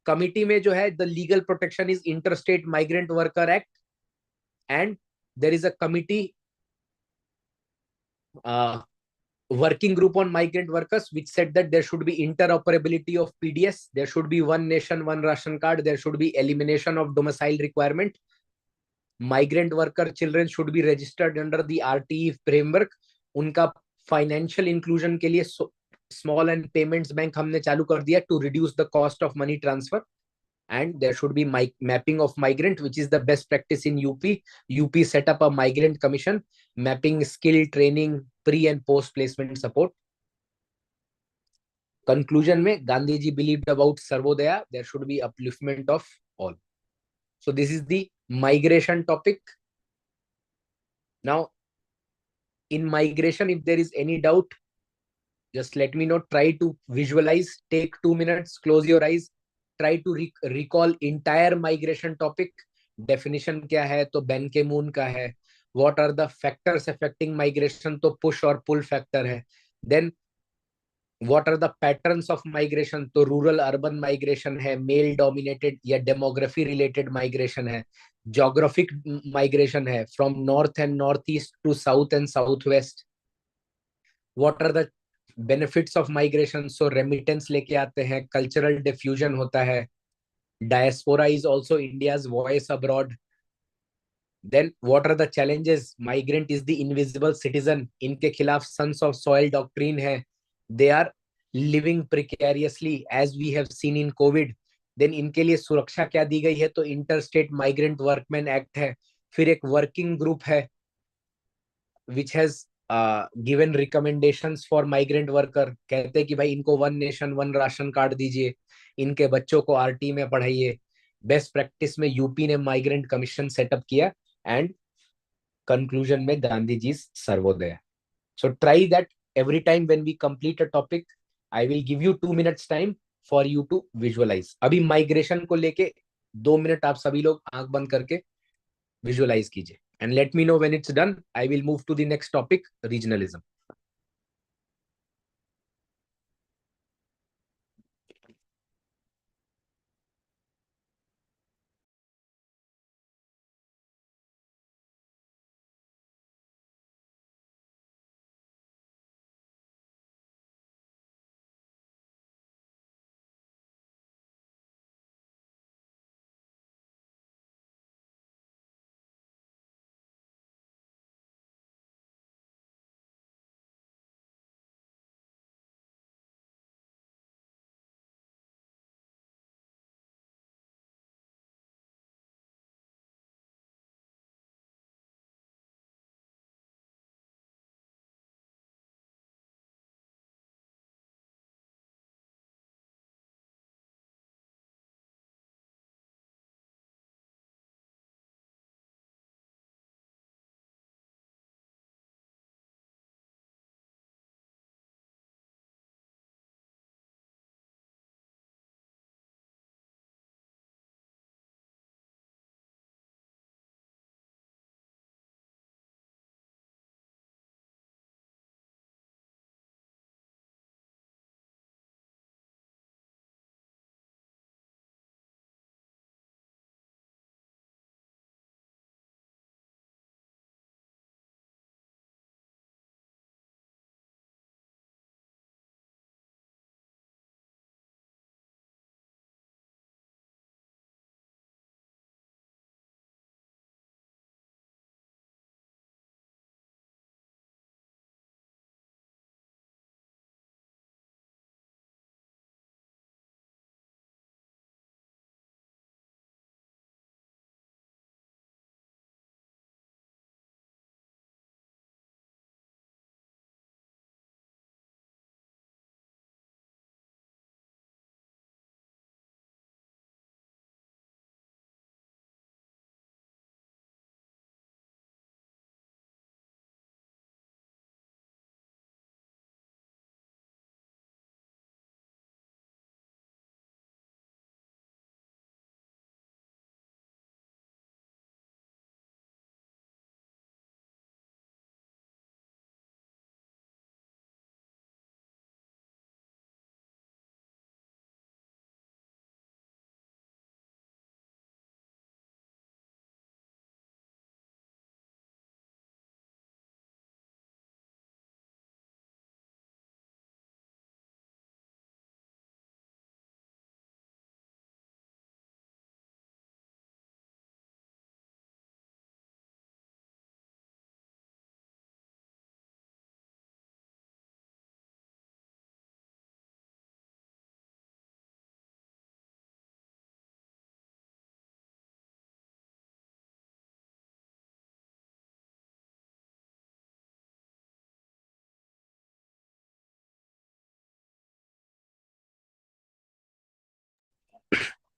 Committee में जो है, the legal protection is Interstate Migrant Worker Act, and there is a committee working group on migrant workers which said that there should be interoperability of PDS, there should be one nation, one ration card, there should be elimination of domicile requirement. Migrant worker children should be registered under the RTE framework. उनका financial inclusion के लिए small and payments bank हमने चालू कर दिया to reduce the cost of money transfer. And there should be mapping of migrant, which is the best practice in UP. UP set up a migrant commission, mapping skill training, pre and post placement support. Conclusion में, Gandhi ji believed about Sarvodaya, there should be upliftment of all. So this is the migration topic. Now, in migration, if there is any doubt, just let me know. Try to visualize, take 2 minutes, close your eyes, try to recall entire migration topic. Definition क्या है? तो ban के moon का है. What are the factors affecting migration? तो push और pull factor है. Then what are the patterns of migration? तो rural urban migration है, male dominated या demography related migration है, geographic migration है, from north and northeast to south and southwest. What are the benefits of migration? So remittance लेके आते हैं, cultural diffusion होता है, diaspora is also India's voice abroad. Then what are the challenges? Migrant is the invisible citizen. इनके खिलाफ sons of soil doctrine है. They are living precariously as we have seen in COVID. Then इनके लिए सुरक्षा क्या दी गई है? तो इंटरस्टेट माइग्रेंट वर्कमैन एक्ट है. फिर एक वर्किंग ग्रुप है which has given recommendations for migrant worker. कहते हैं कि भाई इनको one nation one ration card दीजिए, इनके बच्चों को आरटी में पढ़ाइए. बेस्ट प्रैक्टिस में यूपी ने माइग्रेंट कमीशन सेटअप किया एंड कंक्लूजन में Gandhi ji Sarvodaya. So try that every time when we complete a topic, I will give you 2 minutes time for you to visualize. अभी माइग्रेशन को लेके 2 मिनट आप सभी लोग आंख बंद करके विजुअलाइज कीजिए and let me know when it's done. I will move to the next topic, regionalism.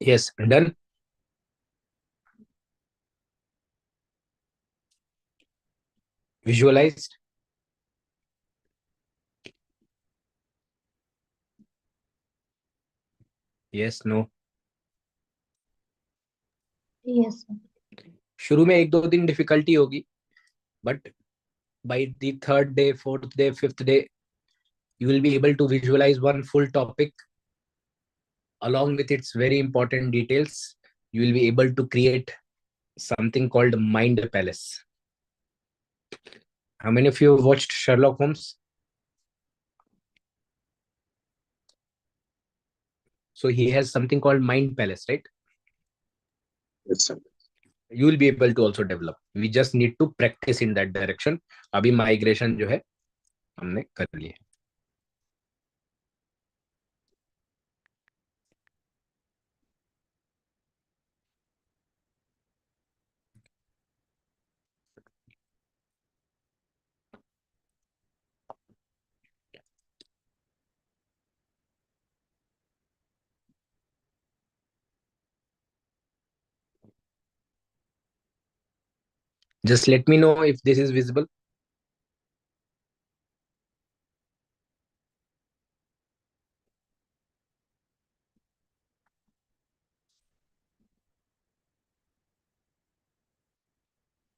Yes, done. Visualized. Yes, no. Yes, sir. शुरू में 1-2 दिन डिफिकल्टी होगी, but by the third day, fourth day, fifth day, you will be able to visualize one full topic along with its very important details. You will be able to create something called mind palace. How many of you have watched Sherlock Holmes? So he has something called mind palace, right? Yes, sir. You will be able to also develop. We just need to practice in that direction. अभी migration जो है हमने कर लिया. Just let me know if this is visible.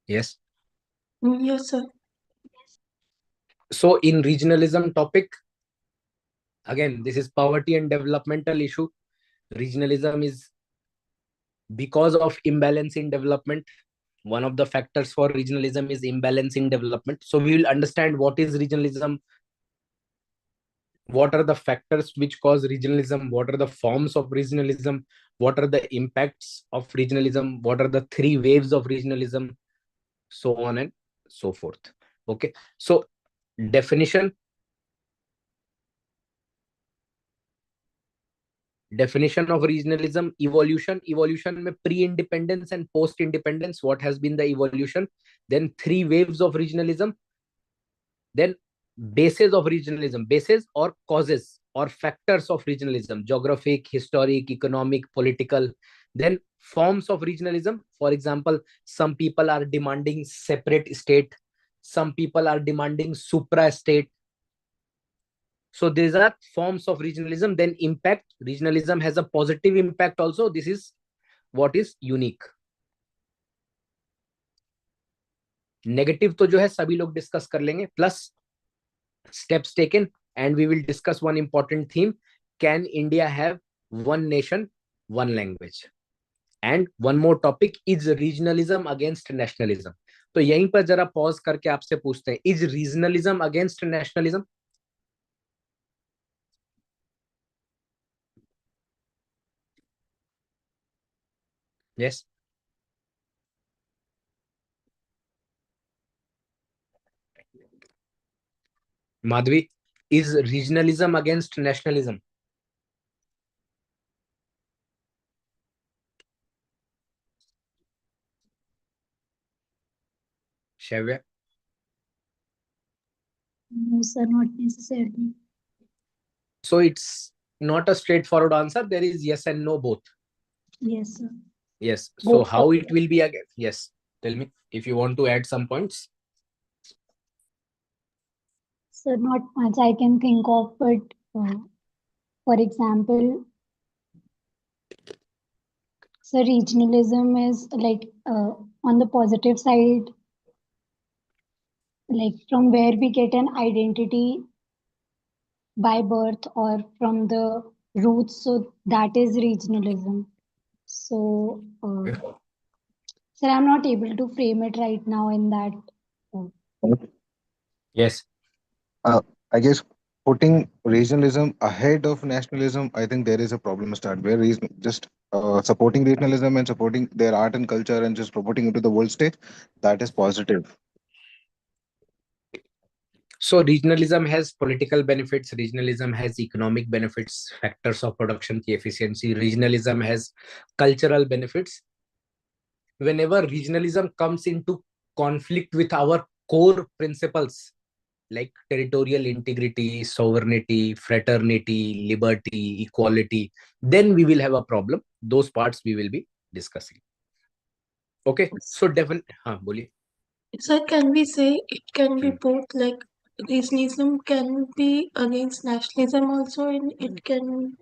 Yes. Yes, sir. So in regionalism topic, again, this is poverty and developmental issue. Regionalism is because of imbalance in development. One of the factors for regionalism is imbalance in development. So we will understand what is regionalism, what are the factors which cause regionalism, what are the forms of regionalism, what are the impacts of regionalism, what are the three waves of regionalism, so on and so forth. Okay, so definition of regionalism. Evolution में pre-independence and post-independence, what has been the evolution. Then three waves of regionalism. Then bases of regionalism, bases or causes or factors of regionalism: geographic, historic, economic, political. Then forms of regionalism. For example, some people are demanding separate state, some people are demanding supra state. So these are forms of regionalism. Then impact. Regionalism has a positive impact also. This is what is unique. Negative तो जो है सभी लोग discuss कर लेंगे, plus steps taken, and we will discuss one important theme: can India have one nation, one language? And one more topic: is regionalism against nationalism? तो यहीं पर जरा पॉज करके आपसे पूछते हैं, is regionalism against nationalism? Yes. Madhvi, is regionalism against nationalism? Shavya? No, sir, not necessarily. So it's not a straightforward answer. There is yes and no both. Yes, sir. Yes. So Both how are it will be again? Yes. Tell me if you want to add some points. Sir, not much I can think of, but for example, so regionalism is like on the positive side, like from where we get an identity by birth or from the roots. So that is regionalism. So, sir, I'm not able to frame it right now in that. Yes. I guess putting regionalism ahead of nationalism, I think there is a problem start where just supporting regionalism and supporting their art and culture and just promoting it to the world stage, that is positive. So regionalism has political benefits, regionalism has economic benefits, factors of production की efficiency, regionalism has cultural benefits. Whenever regionalism comes into conflict with our core principles like territorial integrity, sovereignty, fraternity, liberty, equality, then we will have a problem. Those parts we will be discussing. Okay, so definitely, बोलिए. Sir, can we say it can be both, like regionalism can be against nationalism also, and it can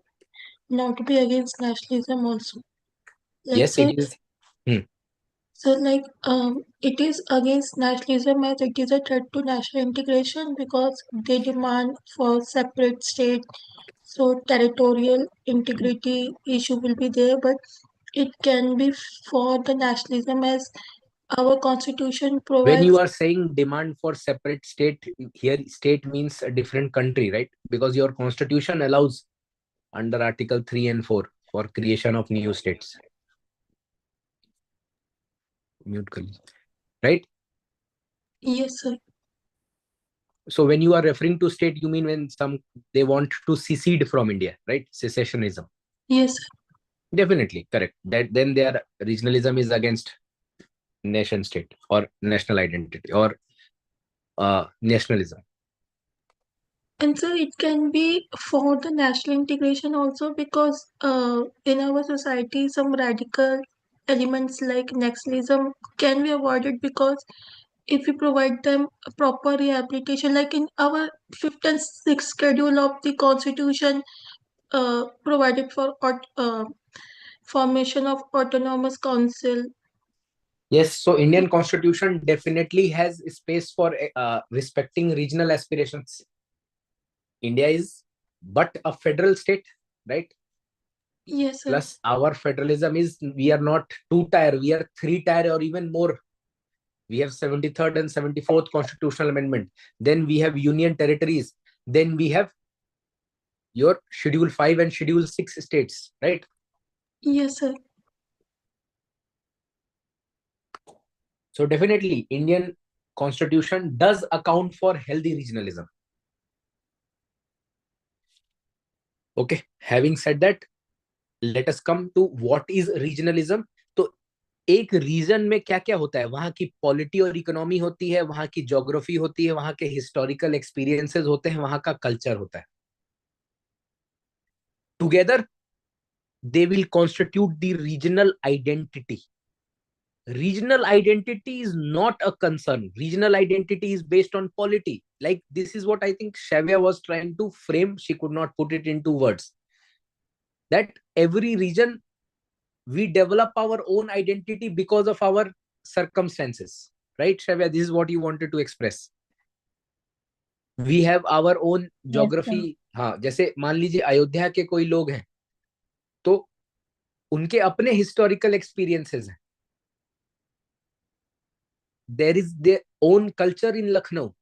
not be against nationalism also? Like Yes, say, it is. So like it is against nationalism as it is a threat to national integration because they demand for separate state. So territorial integrity issue will be there, but it can be for the nationalism as our constitution When you provides. are saying demand for separate state, here state means a different country, right? Because your constitution allows under Article 3 and 4 for creation of new states. Mute kar lijiye. Right? Yes, sir. So when you are referring to state, you mean when they want to secede from India, right? Secessionism. Yes, sir. Definitely correct. That then their regionalism is against nation state or national identity or nationalism. And so it can be for the national integration also because in our society some radical elements like nationalism can be avoided because if we provide them a proper rehabilitation, like in our fifth and sixth schedule of the constitution, provided for formation of autonomous council. Yes, so Indian constitution definitely has space for respecting regional aspirations. India is but a federal state, right? Yes, sir. Plus our federalism is, we are not two tier, we are three tier or even more. We have 73rd and 74th constitutional amendment. Then we have union territories. Then we have your schedule 5 and schedule 6 states, right? Yes, sir. So definitely Indian constitution does account for healthy regionalism. Okay, having said that, let us come to what is regionalism. तो एक reason में क्या क्या होता है, वहां की polity और इकोनॉमी होती है, वहां की ज्योग्राफी होती है, वहां के हिस्टोरिकल एक्सपीरियंसेस होते हैं, वहां का कल्चर होता है. Together they will constitute the regional identity. Regional identity is not a concern. Regional identity is based on polity. Like this is what I think Shavya was trying to frame. She could not put it into words. That every region, we develop our own identity because of our circumstances. Right, Shavya? This is what you wanted to express. We have our own geography. हाँ, जैसे मान लीजिए अयोध्या के कोई लोग हैं, तो उनके अपने हिस्टोरिकल एक्सपीरियंसेस हैं. There is their own culture in Lucknow.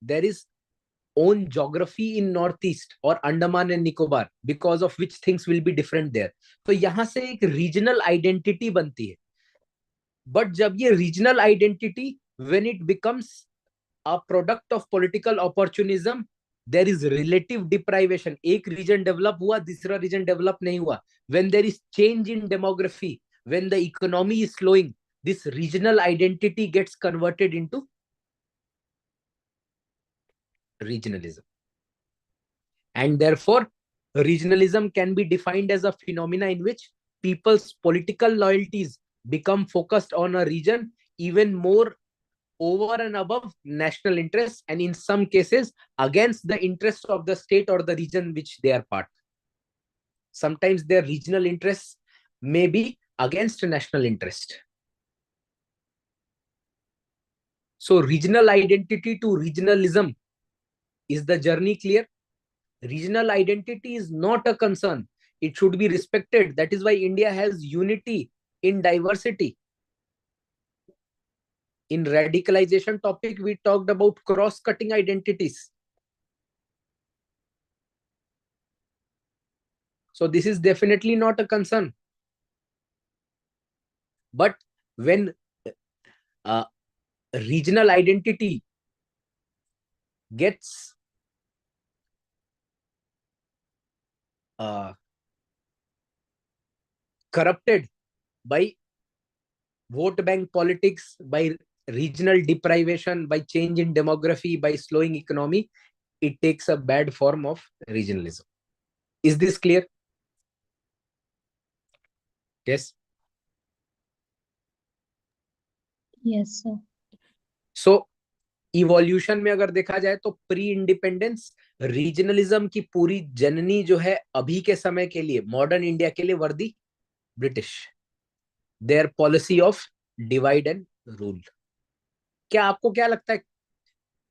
There is own geography in Northeast or Andaman and Nicobar, because of which things will be different there. तो यहाँ से एक regional identity बनती है. But जब ये regional identity, when it becomes a product of political opportunism, there is relative deprivation. एक region develop हुआ, दूसरा region develop नहीं हुआ. When there is change in demography, when the economy is slowing, this regional identity gets converted into regionalism. And therefore, regionalism can be defined as a phenomena in which people's political loyalties become focused on a region even more over and above national interests, and in some cases against the interests of the state or the region which they are part. Sometimes their regional interests may be against national interest. So regional identity to regionalism, is the journey clear? Regional identity is not a concern. It should be respected. That is why India has unity in diversity. In radicalization topic, we talked about cross-cutting identities. So this is definitely not a concern. But when regional identity gets corrupted by vote bank politics, by regional deprivation, by change in demography, by slowing economy, it takes a bad form of regionalism. Is this clear? Yes. Yes, sir. So evolution में अगर देखा जाए तो pre independence regionalism की पूरी जननी जो है अभी के समय के लिए, मॉडर्न इंडिया के लिए, वर्दी British. their policy of divide and rule. क्या आपको क्या लगता है,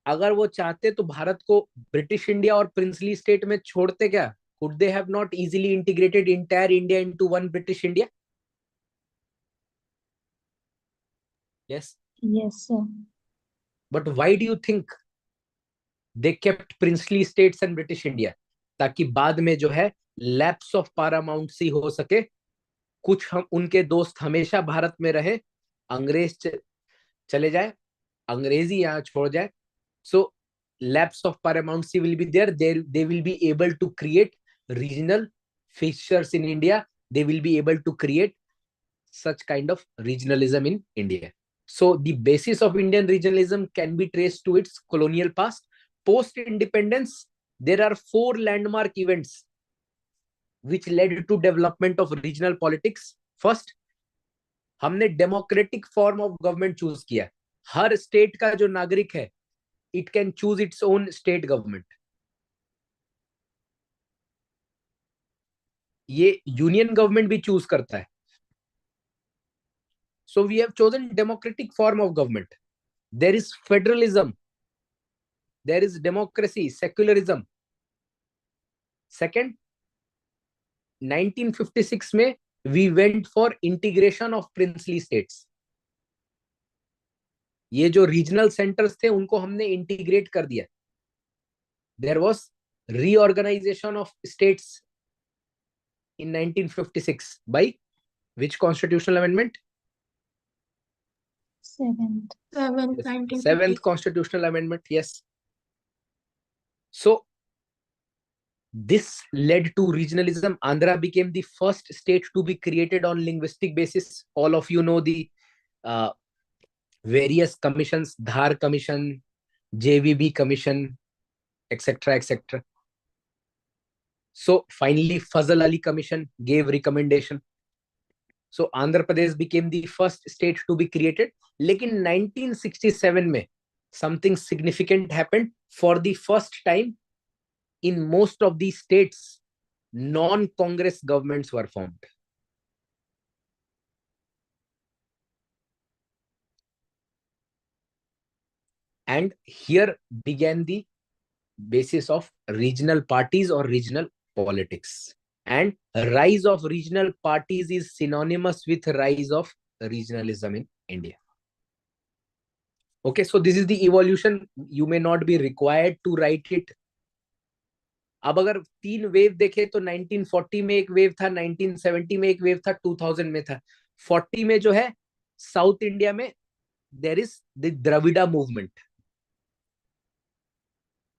अगर वो चाहते तो भारत को ब्रिटिश इंडिया और प्रिंसली स्टेट में छोड़ते क्या? Could they have not easily integrated entire India into one British India? Yes. Yes, sir. But why do you think they kept princely states and British India? ताकि बाद में जो है lapse of पारामाउंटसी हो सके, कुछ हम उनके दोस्त हमेशा भारत में रहे, अंग्रेज चले जाए, अंग्रेजी यहाँ छोड़ जाए. So lapse of paramountcy will be there. They will be able to create regional fixtures in India. They will be able to create such kind of regionalism in India. So the basis of Indian regionalism can be traced to its colonial past. Post independence, there are 4 landmark events which led to development of regional politics. First, हमने democratic form of government choose किया. हर state का जो नागरिक है, it can choose its own state government. ये union government भी choose करता है. So we have chosen democratic form of government. There is federalism, there is democracy, secularism. Second, 1956 में we went for integration of princely states. ये जो regional centres थे उनको हमने इंटीग्रेट कर दिया. There was reorganization of states in 1956 by which constitutional amendment? Seventh. Seventh constitutional amendment. Yes. So this led to regionalism. Andhra became the first state to be created on linguistic basis. All of you know the various commissions, Dhar Commission, JVB Commission, etc., etc. So finally, Fazal Ali Commission gave recommendation. So Andhra Pradesh became the first state to be created. Lekin 1967 में something significant happened. For the first time in most of these states, non-Congress governments were formed. And here began the basis of regional parties or regional politics. And rise of regional parties is synonymous with rise of regionalism in India. Okay, so this is the evolution. You may not be required to write it. अब अगर 3 wave देखे तो 1940 में एक wave था, 1970 में एक wave था, 2000 में था. 40 में जो है साउथ इंडिया में there is the Dravida movement.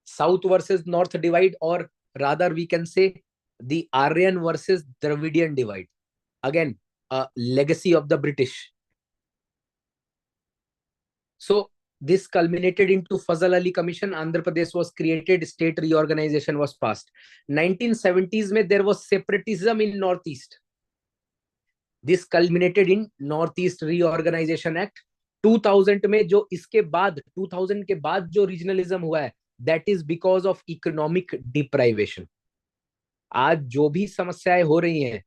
South versus North divide, or rather we can say the Aryan versus Dravidian divide. Again, a legacy of the British. So this culminated into Fazal Ali Commission. Andhra Pradesh was created, state reorganization was passed. 1970s में there was separatism in Northeast. This culminated in Northeast Reorganization Act. 2000 में जो इसके बाद 2000 के बाद जो regionalism हुआ है, that is because of economic deprivation. आज जो भी समस्याएं हो रही हैं,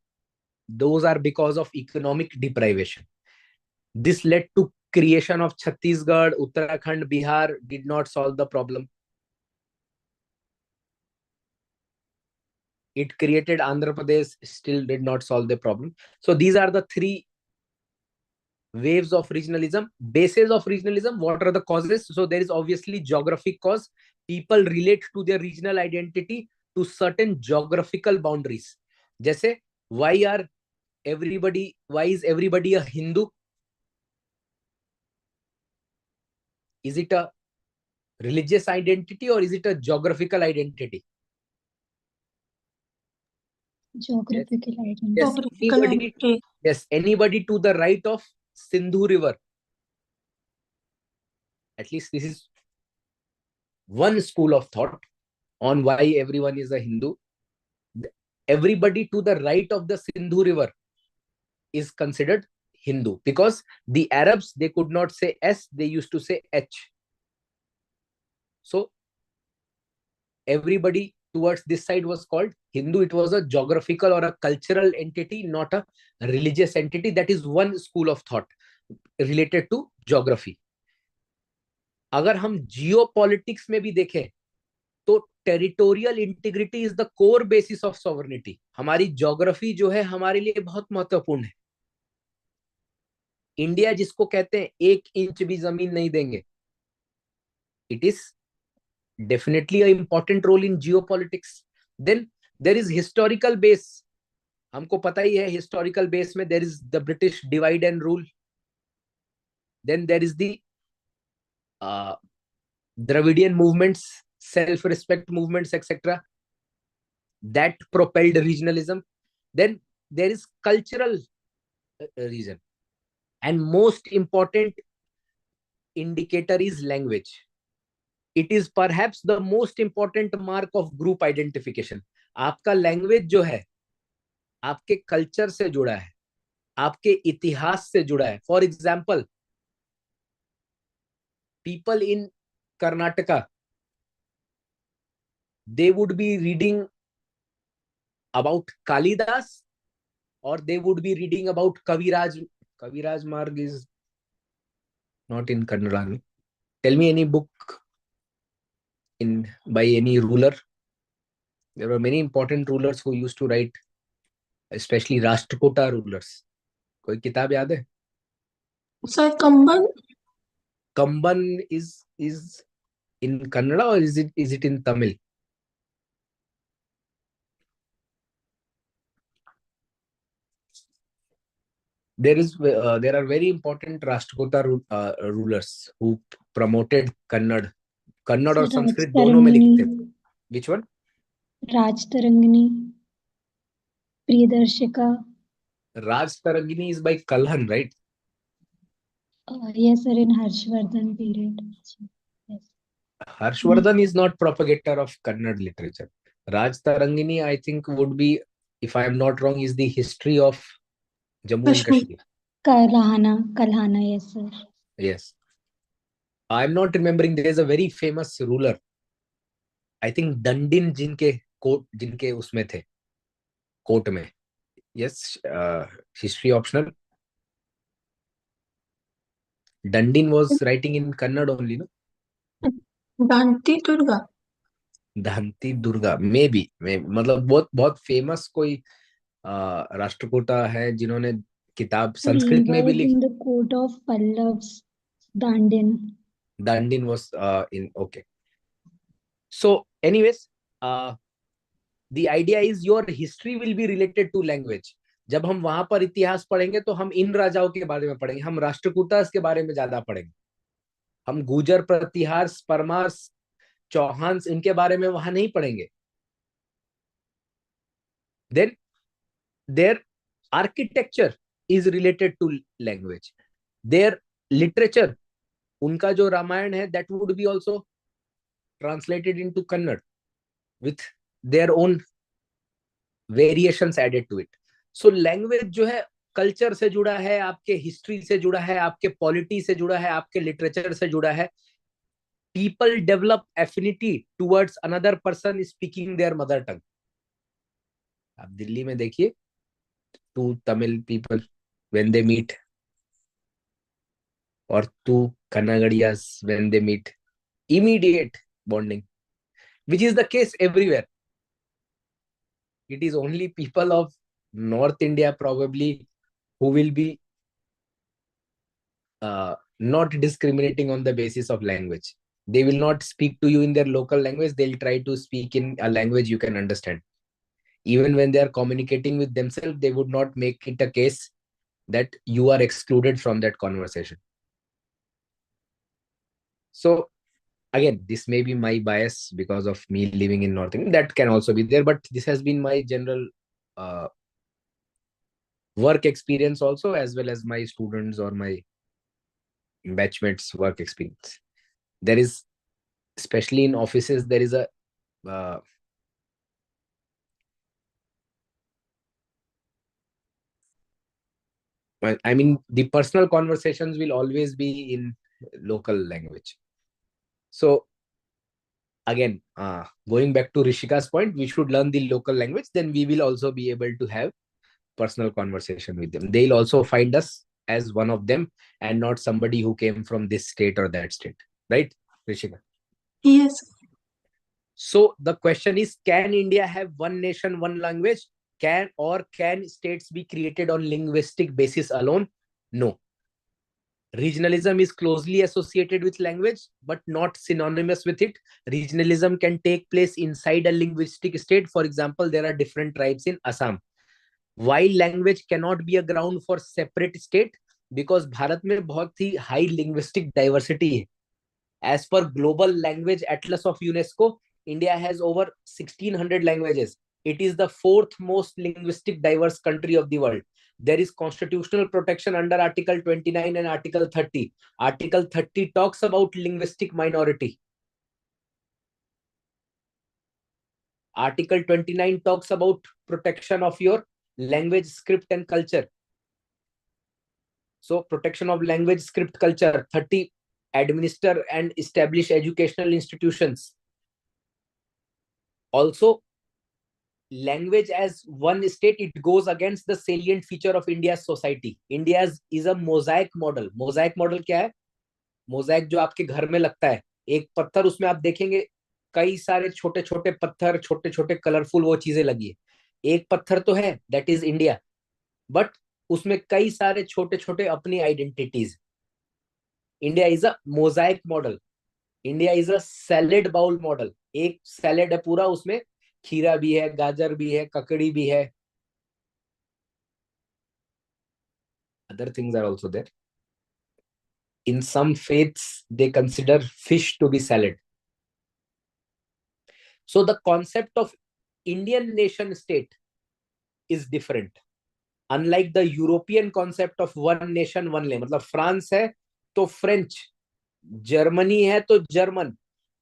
those are because of economic deprivation. This led to creation of Chhattisgarh, Uttarakhand, Bihar did not solve the problem. It created Andhra Pradesh, still did not solve the problem. So these are the 3 waves of regionalism. Bases of regionalism, what are the causes? So there is obviously geographic cause. People relate to their regional identity to certain geographical boundaries. जैसे why is everybody a Hindu? Is it a religious identity or is it a geographical identity? Geographical identity. Yes, anybody to the right of Sindhu River. At least this is one school of thought on why everyone is a Hindu. Everybody to the right of the Sindhu River is considered Hindu, because the Arabs, they could not say S, they used to say H. So everybody towards this side was called Hindu, it was a geographical or a cultural entity, not a religious entity. That is one school of thought related to geography. अगर हम geopolitics में भी देखें तो territorial integrity is the core basis of sovereignty. हमारी geography जो है हमारे लिए बहुत महत्वपूर्ण है. इंडिया जिसको कहते हैं 1 इंच भी जमीन नहीं देंगे, it is definitely a important role in geopolitics. Then there is historical base. हमको पता ही है हिस्टोरिकल बेस में there is the British divide and rule. Then there is the Dravidian movements, self-respect movements, etc. That propelled regionalism. Then there is cultural reason. And most important indicator is language. It is perhaps the most important mark of group identification. आपका language जो है आपके culture से जुड़ा है, आपके इतिहास से जुड़ा है. For example, people in Karnataka, they would be reading about Kalidas or they would be reading about Kaviraj. Kaviraj Marg is not in Kannada. Tell me any book in by any ruler. There were many important rulers who used to write, especially Rashtrakuta rulers. कोई किताब याद है? Sir, Kamban? Kamban is in Kannada or is it in Tamil? There are very important Rashtrakuta rulers who promoted Kannada. Kannada और संस्कृत दोनों में लिखते थे. Which one? Raj Tarangini, Priyadarshika. Raj Tarangini is by Kalhan, right? Yes, sir, in Harshvardhan period. Yes. Harshvardhan is not propagator of Kannada literature. Raj Tarangini, I think, would be, if I am not wrong, is the history of Jammu and Kashmir. Kalhana, yes, sir. Yes. I am not remembering. There is a very famous ruler. I think Dandin जिनके उसमें थे, court में. Yes, history optional. Dandin was writing in Kannada only, no? Danti Durga. Dhanti Durga, maybe. मतलब बहुत famous कोई राष्ट्रकूटा है जिन्होंने किताब संस्कृत में भी लिखी. In the court of Pallavs, Dandin was in, okay. So anyways, the idea is your history will be related to language. जब हम वहां पर इतिहास पढ़ेंगे तो हम इन राजाओं के बारे में पढ़ेंगे, हम राष्ट्रकूटास के बारे में ज्यादा पढ़ेंगे. हम गुजर, प्रतिहार, परमार, चौहान इनके बारे में वहां नहीं पढ़ेंगे. Then their architecture is related to language. Their literature, उनका जो रामायण है, that would be also translated into Kannada with their own variations added to it. So language जो है कल्चर से जुड़ा है, आपके हिस्ट्री से जुड़ा है, आपके पॉलिटी से जुड़ा है, आपके लिटरेचर से जुड़ा है. People develop affinity towards another person speaking their mother tongue. आप दिल्ली में देखिए, two Tamil people when they meet, or two Kannagadias when they meet, immediate bonding, which is the case everywhere. It is only people of North India probably who will be not discriminating on the basis of language. They will not speak to you in their local language. They'll try to speak in a language you can understand. Even when they are communicating with themselves, they would not make it a case that you are excluded from that conversation. So again, this may be my bias because of me living in North India. That can also be there, but this has been my general work experience also, as well as my students or my batchmates' work experience. There is, especially in offices, there is a I mean, the personal conversations will always be in local language. So again, going back to Rishika's point, we should learn the local language, then we will also be able to have personal conversation with them. They'll also find us as one of them and not somebody who came from this state or that state, right, Rishika? Yes. So the question is, can India have one nation, one language? Can states be created on linguistic basis alone? No. Regionalism is closely associated with language, but not synonymous with it. Regionalism can take place inside a linguistic state. For example, there are different tribes in Assam. While language cannot be a ground for separate state, because Bharat में बहुत ही high linguistic diversity है. As per Global Language Atlas of UNESCO, India has over 1,600 languages. It is the fourth most linguistic diverse country of the world. There is constitutional protection under Article 29 and Article 30. Article 30 talks about linguistic minority. Article 29 talks about protection of your language, script, and culture. So, protection of language, script, culture. 30, administer and establish educational institutions. Also, language as one state, it goes against the salient feature of India's society. India's is a mosaic model. Mosaic model क्या है? Mosaic जो आपके घर में लगता है, एक पत्थर, उसमें आप देखेंगे कई सारे छोटे छोटे पत्थर, छोटे छोटे कलरफुल वो चीजें लगी है. एक पत्थर तो है, दैट इज इंडिया, बट उसमें कई सारे छोटे छोटे अपनी identities. India is a mosaic model. India is a salad bowl model. एक सैलेड है पूरा, उसमें खीरा भी है, गाजर भी है, ककड़ी भी है, other things are also there. In some faiths, they consider fish to be salad. So the concept of Indian nation state is different. Unlike the European concept of one nation, one language. मतलब France है तो French, Germany है तो German.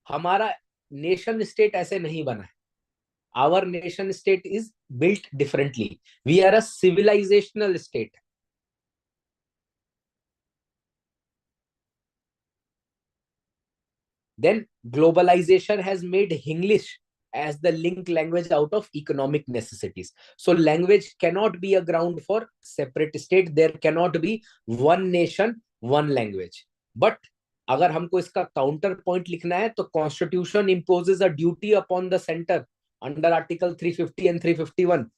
हमारा nation state ऐसे नहीं बना है. Our nation state is built differently. We are a civilizational state. Then globalization has made English as the link language out of economic necessities. So language cannot be a ground for separate state. There cannot be one nation, one language. But अगर हमको इसका counter point लिखना है, तो constitution imposes a duty upon the center under Article 350 and 351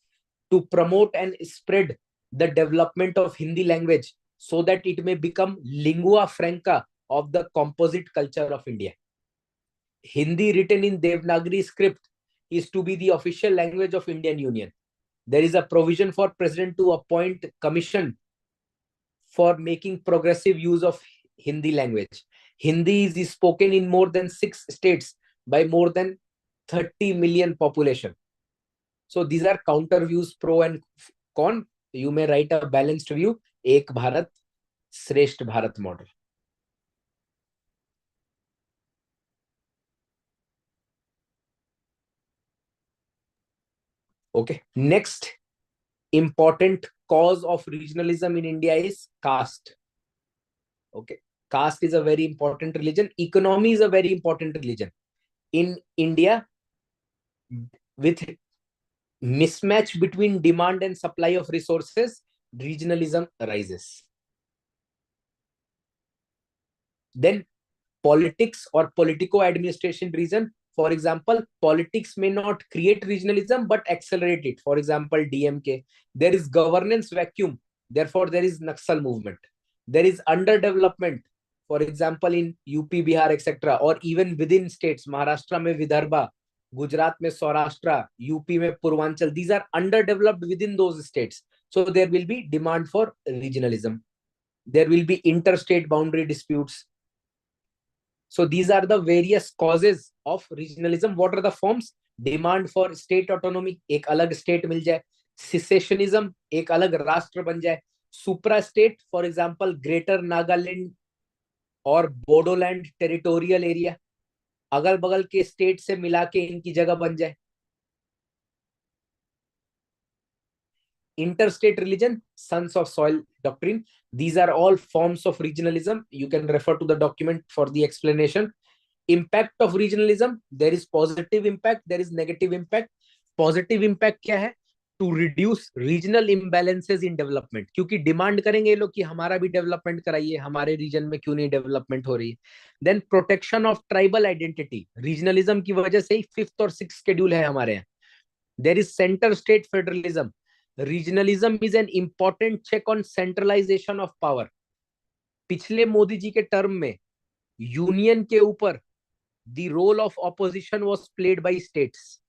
to promote and spread the development of Hindi language so that it may become lingua franca of the composite culture of India. Hindi written in Devanagari script is to be the official language of Indian Union. There is a provision for President to appoint commission for making progressive use of Hindi language. Hindi is spoken in more than 6 states by more than 30 million population. So these are counter views, pro and con. You may write a balanced view, Ek Bharat, Shresht Bharat model. Okay, next important cause of regionalism in India is caste. Okay, caste is a very important religion. Economy is a very important religion. In India, with mismatch between demand and supply of resources, regionalism arises. Then politics or politico administration reason. For example, politics may not create regionalism but accelerate it. For example, DMK. There is governance vacuum. Therefore, there is Naxal movement. There is underdevelopment. For example, in UP, Bihar, etc. Or even within states, Maharashtra mein Vidarbha, Gujarat mein Saurashtra, UP mein Purvanchal. These are underdeveloped within those states. So there will be demand for regionalism. There will be interstate boundary disputes. So these are the various causes of regionalism. What are the forms? Demand for state autonomy, एक अलग state मिल जाए. Secessionism, एक अलग राष्ट्र बन जाए. Supra state, for example, Greater Nagaland और Bodoland territorial area, अगल बगल के स्टेट से मिला के इनकी जगह बन जाए. Interstate religion, sons of soil doctrine. These are all forms of regionalism. You can refer to the document for the explanation. Impact of regionalism, there is positive impact, there is negative impact. Positive impact क्या है? To reduce regional imbalances in development, क्योंकि demand करेंगे ये लोग कि हमारा भी development कराइए, हमारे रीजन में क्यों नहीं डेवलपमेंट हो रही है. Then protection of tribal identity, regionalism की वजह से ही 5th और 6th शेड्यूल है हमारे यहाँ. There is centre state federalism, regionalism is an important check on centralisation of power. पिछले मोदी जी के टर्म में यूनियन के ऊपर the role of opposition was played by states.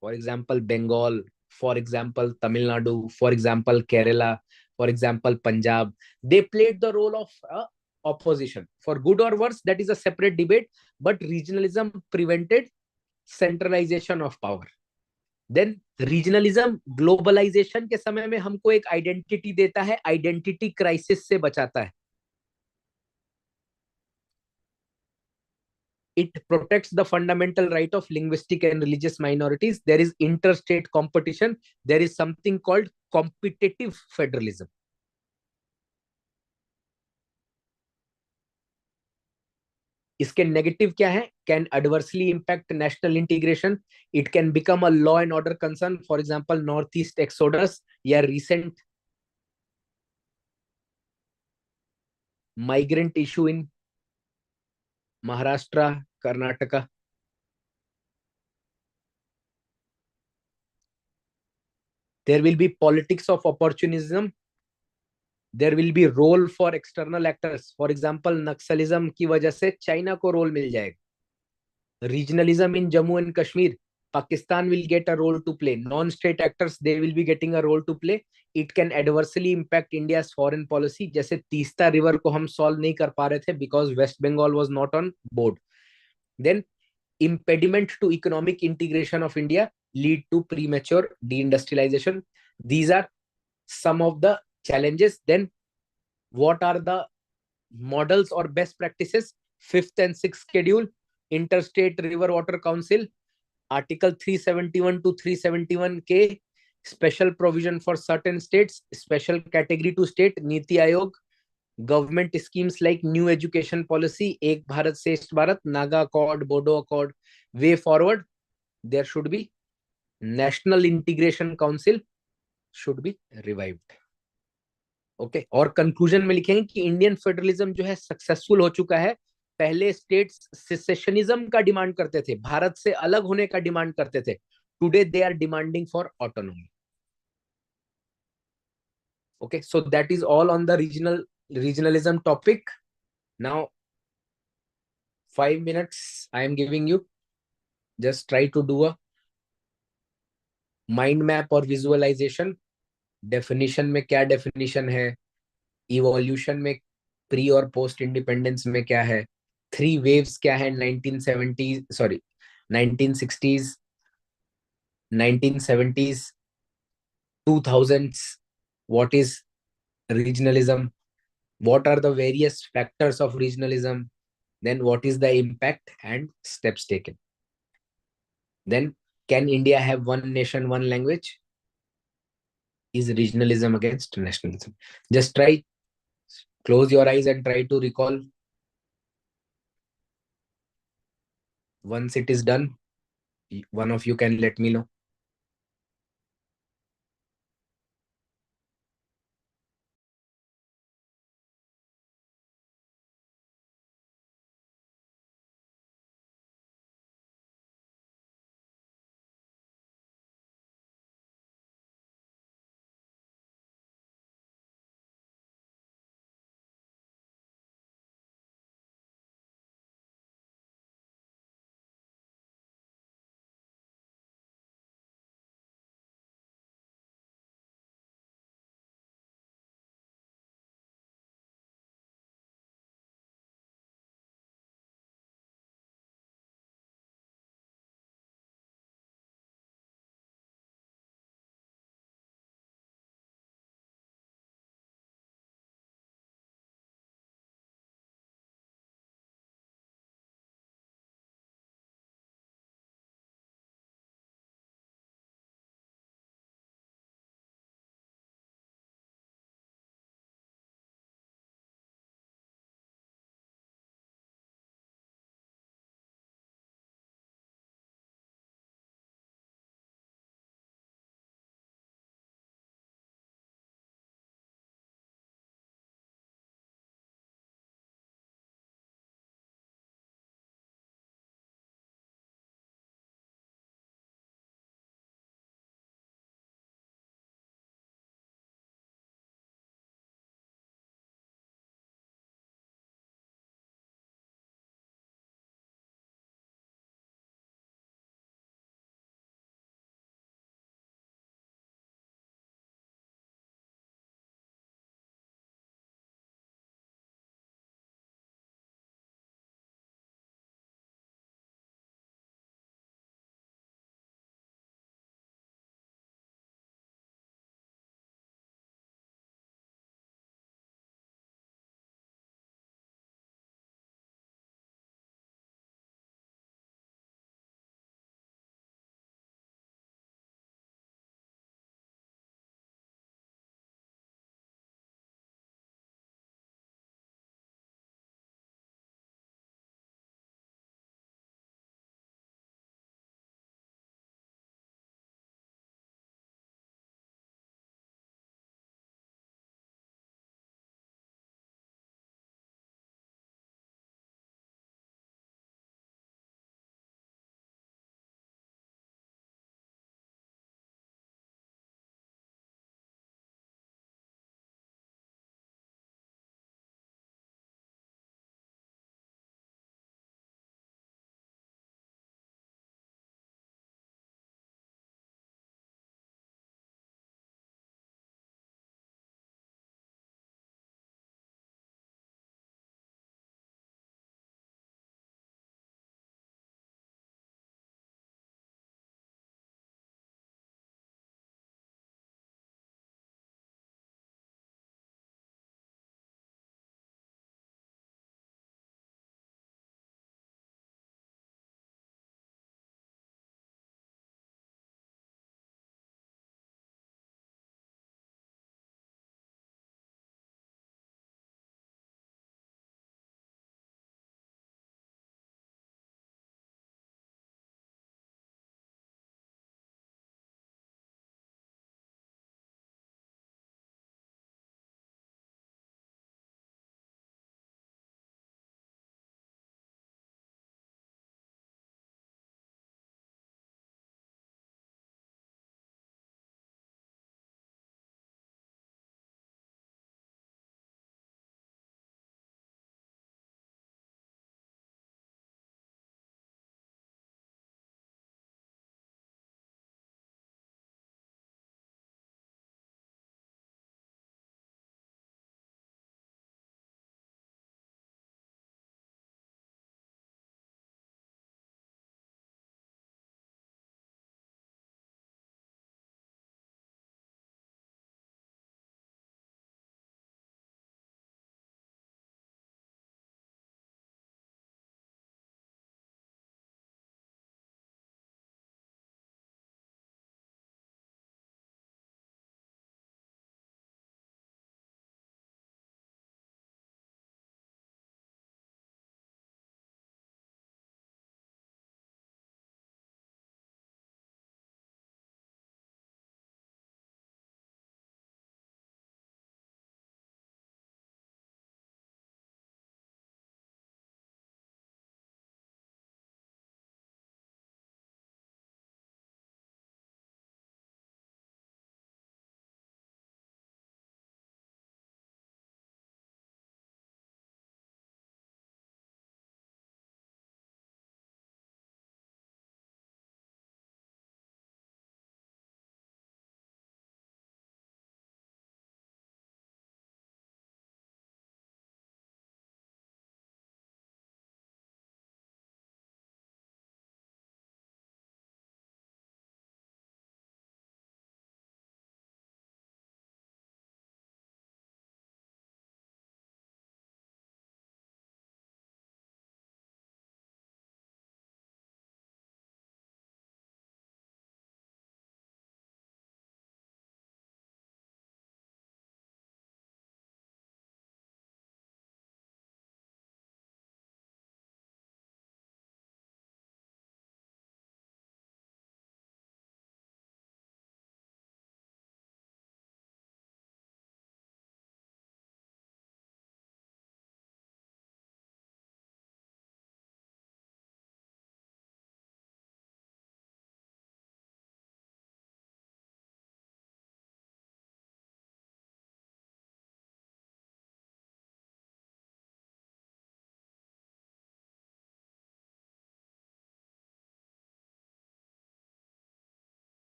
For example, Bengal, for example, Tamil Nadu, for example, Kerala, for example, Punjab. They played the role of opposition. For good or worse, that is a separate debate, but regionalism prevented centralization of power. Then regionalism globalization के समय में हमको एक identity देता है, identity crisis से बचाता है. It protects the fundamental right of linguistic and religious minorities. There is interstate competition. There is something called competitive federalism. इसके नेगेटिव क्या है? Can adversely impact national integration. It can become a law and order concern. For example, northeast exodus या recent migrant issue in Maharashtra, Karnataka. There will be politics of opportunism. There will be role for external actors. For example, Naxalism की वजह से China को role मिल जाएगा. Regionalism in Jammu and Kashmir, Pakistan will get a role to play. Non-state actors, they will be getting a role to play. It can adversely impact India's foreign policy. जैसे Teesta river को हम solve नहीं कर पा रहे थे because West Bengal was not on board. Then impediment to economic integration of India, lead to premature deindustrialization. These are some of the challenges. Then what are the models or best practices? 5th and 6th schedule, Interstate River Water Council, Article 371 to 371K, special provision for certain states, special category to state, Niti Aayog, government schemes like new education policy, Ek Bharat Shresth Bharat, Naga Accord, Bodo Accord. Way forward, there should be National Integration Council should be revived. Okay और conclusion में लिखेंगे कि Indian federalism जो है successful हो चुका है. पहले स्टेट्स सेसेशनिज्म का डिमांड करते थे, भारत से अलग होने का डिमांड करते थे. Today they are demanding for autonomy. Okay, so that is all on the regionalism topic. Now 5 minutes I am giving you. Just try to do a mind map और visualization. डेफिनेशन में क्या definition है, evolution में pre और post independence में क्या है, 3 waves क्या है, 1960s, 1970s, 2000s. What is regionalism? What are the various factors of regionalism? Then what is the impact and steps taken? Then can India have one nation, one language? Is regionalism against nationalism? Just try, close your eyes and try to recall. Once it is done, one of you can let me know.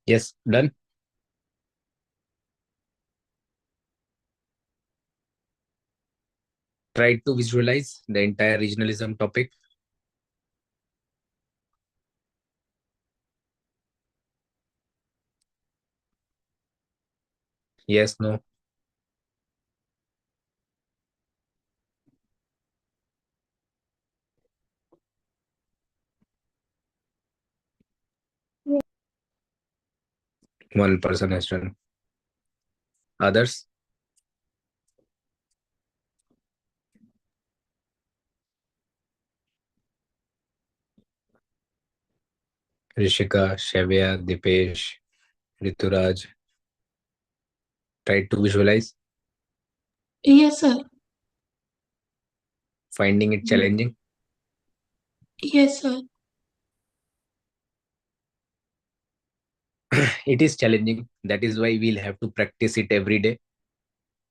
Yes, done. Try to visualize the entire regionalism topic. Yes, no. One person has done. Others? Rishika, Shavya, Dipesh, Rituraj. Try to visualize. Yes, sir. Finding it challenging. Yes, sir. It is challenging. That is why we'll have to practice it every day.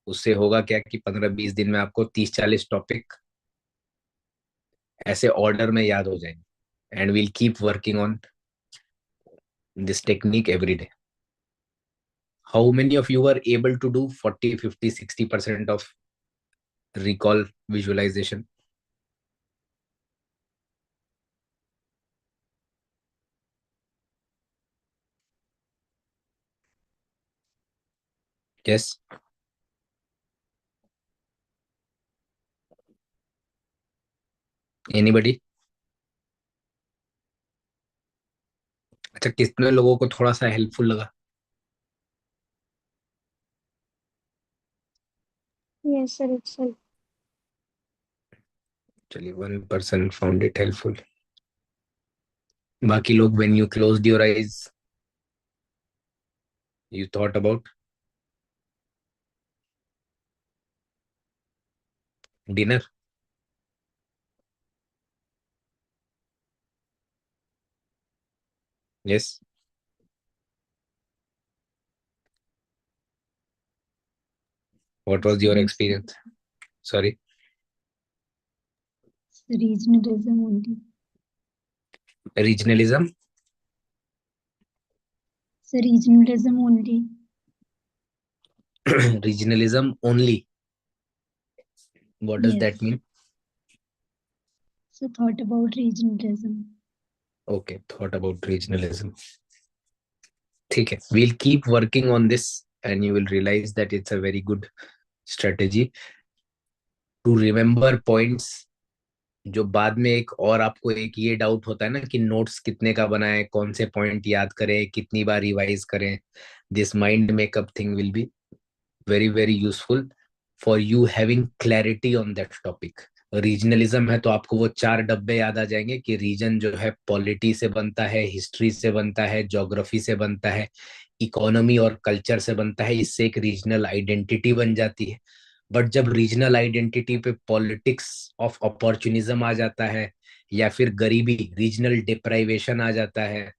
उससे होगा क्या कि 15-20 दिन में आपको 30-40 topic ऐसे order में याद हो जाएंगे. And we'll keep working on this technique every day. How many of you were able to do 40, 50, 60% of recall visualization? Yes. Anybody? अच्छा, कितने लोगों को थोड़ा सा हेल्पफुल लगा? Yes, sir, it's helpful. चलिए, 1% found it helpful. बाकी लोग, when you closed your eyes, you thought about dinner. Yes. What was your experience? Sorry. Regionalism only. Regionalism. So regionalism only. Regionalism only. What does Yes. that mean? So thought about regionalism. Okay, thought about regionalism. ठीक है, we'll keep working on this and you will realize that it's a very good strategy to remember points. जो बाद में एक और आपको एक ये डाउट होता है ना कि नोट्स कितने का बनाए, कौन से पॉइंट याद करें, कितनी बार रिवाइज करें. This mind makeup thing will be very very useful for you having clarity on that topic. Regionalism है तो आपको वो 4 डब्बे याद आ जाएंगे कि रीजन जो है पॉलिटी से बनता है, हिस्ट्री से बनता है, ज्योग्राफी से बनता है, इकोनॉमी और कल्चर से बनता है. इससे एक रीजनल आइडेंटिटी बन जाती है. बट जब रीजनल आइडेंटिटी पे पॉलिटिक्स ऑफ अपॉर्चुनिज्म आ जाता है, या फिर गरीबी, रीजनल डिप्राइवेशन आ जाता है,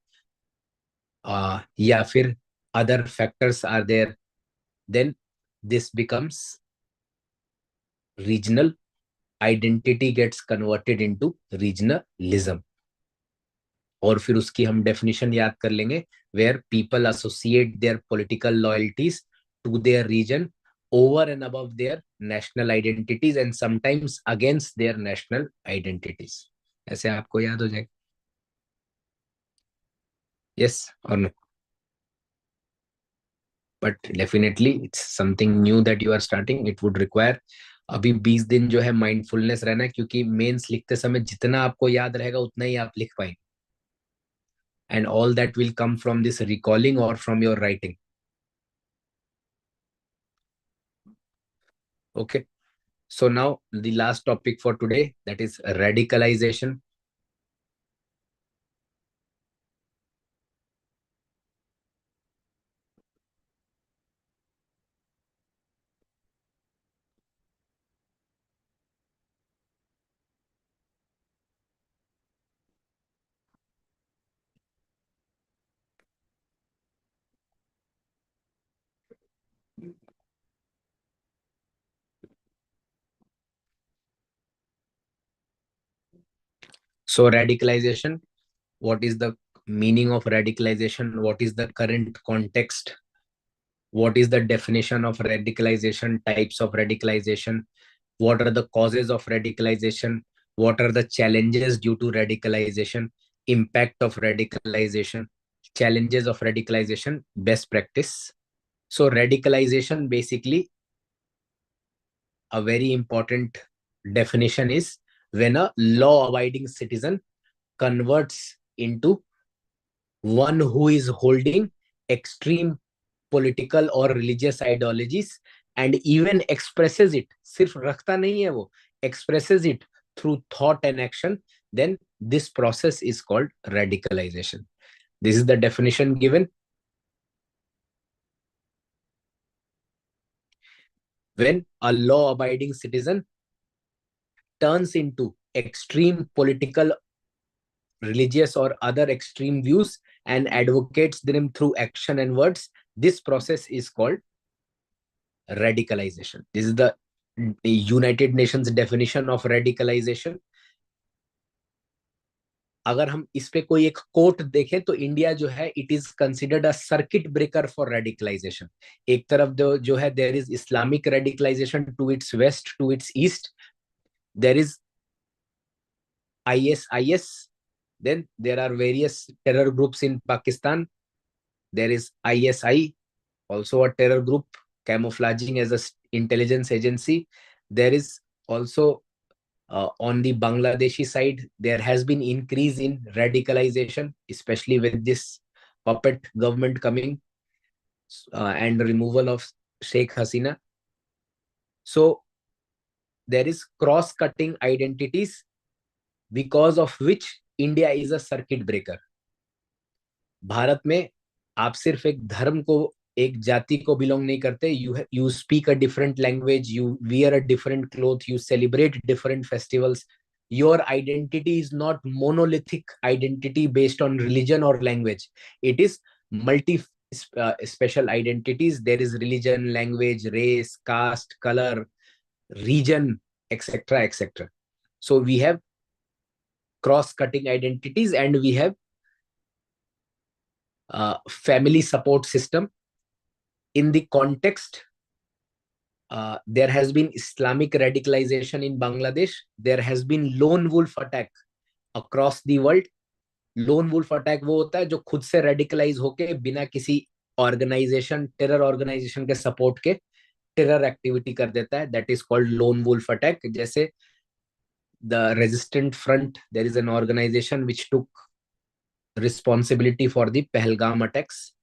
या फिर other factors are there, then this becomes regional identity gets converted into regionalism. और फिर उसकी हम डेफिनेशन याद कर लेंगे, where people associate their political loyalties to their region over and above their national identities and sometimes against their national identities. ऐसे आपको याद हो जाएगा. Yes or no? But definitely it's something new that you are starting. It would require अभी 20 दिन जो है mindfulness रहना है, क्योंकि मेंस लिखते समय जितना आपको याद रहेगा उतना ही आप लिख पाएंगे. And all that will come from this recalling और from your writing. Okay, so now the last topic for today, that is radicalization. So radicalization, what is the meaning of radicalization, what is the current context, what is the definition of radicalization, types of radicalization, what are the causes of radicalization, what are the challenges due to radicalization, impact of radicalization, challenges of radicalization, best practice. So radicalization, basically a very important definition is when a law abiding citizen converts into one who is holding extreme political or religious ideologies and even expresses it, सिर्फ रखता नहीं है वो, expresses it through thought and action, then this process is called radicalization. This is the definition given. When a law abiding citizen turns into extreme political, religious or other extreme views and advocates them through action and words, this process is called radicalization. This is the United Nations definition of radicalization. अगर हम इस पे कोई एक coat देखें तो India जो है, it is considered a circuit breaker for radicalisation. एक तरफ जो है, there is Islamic radicalisation to its west, to its east, there is IS, then there are various terror groups in Pakistan. There is ISI, also a terror group camouflaging as a intelligence agency. There is also on the Bangladeshi side, there has been increase in radicalization, especially with this puppet government coming and removal of Sheikh Hasina. So there is cross-cutting identities because of which India is a circuit breaker. Bharat में आप सिर्फ एक धर्म को, एक जाति को belong नहीं करते. You speak a different language, you wear a different cloth, you celebrate different festivals. Your identity is not monolithic identity based on religion or language. It is multi special identities. There is religion, language, race, caste, color, region, etc., etc. So we have cross-cutting identities, and we have family support system. In the context, there has been Islamic radicalization in Bangladesh. There has been lone wolf attack across the world. Lone wolf attack वो होता है जो खुद से radicalize होके बिना किसी organization, terror organization के support के terror activity कर देता है. That is called lone wolf attack. जैसे the Resistant Front, there is an organization which took responsibility for the Pahalgam attacks.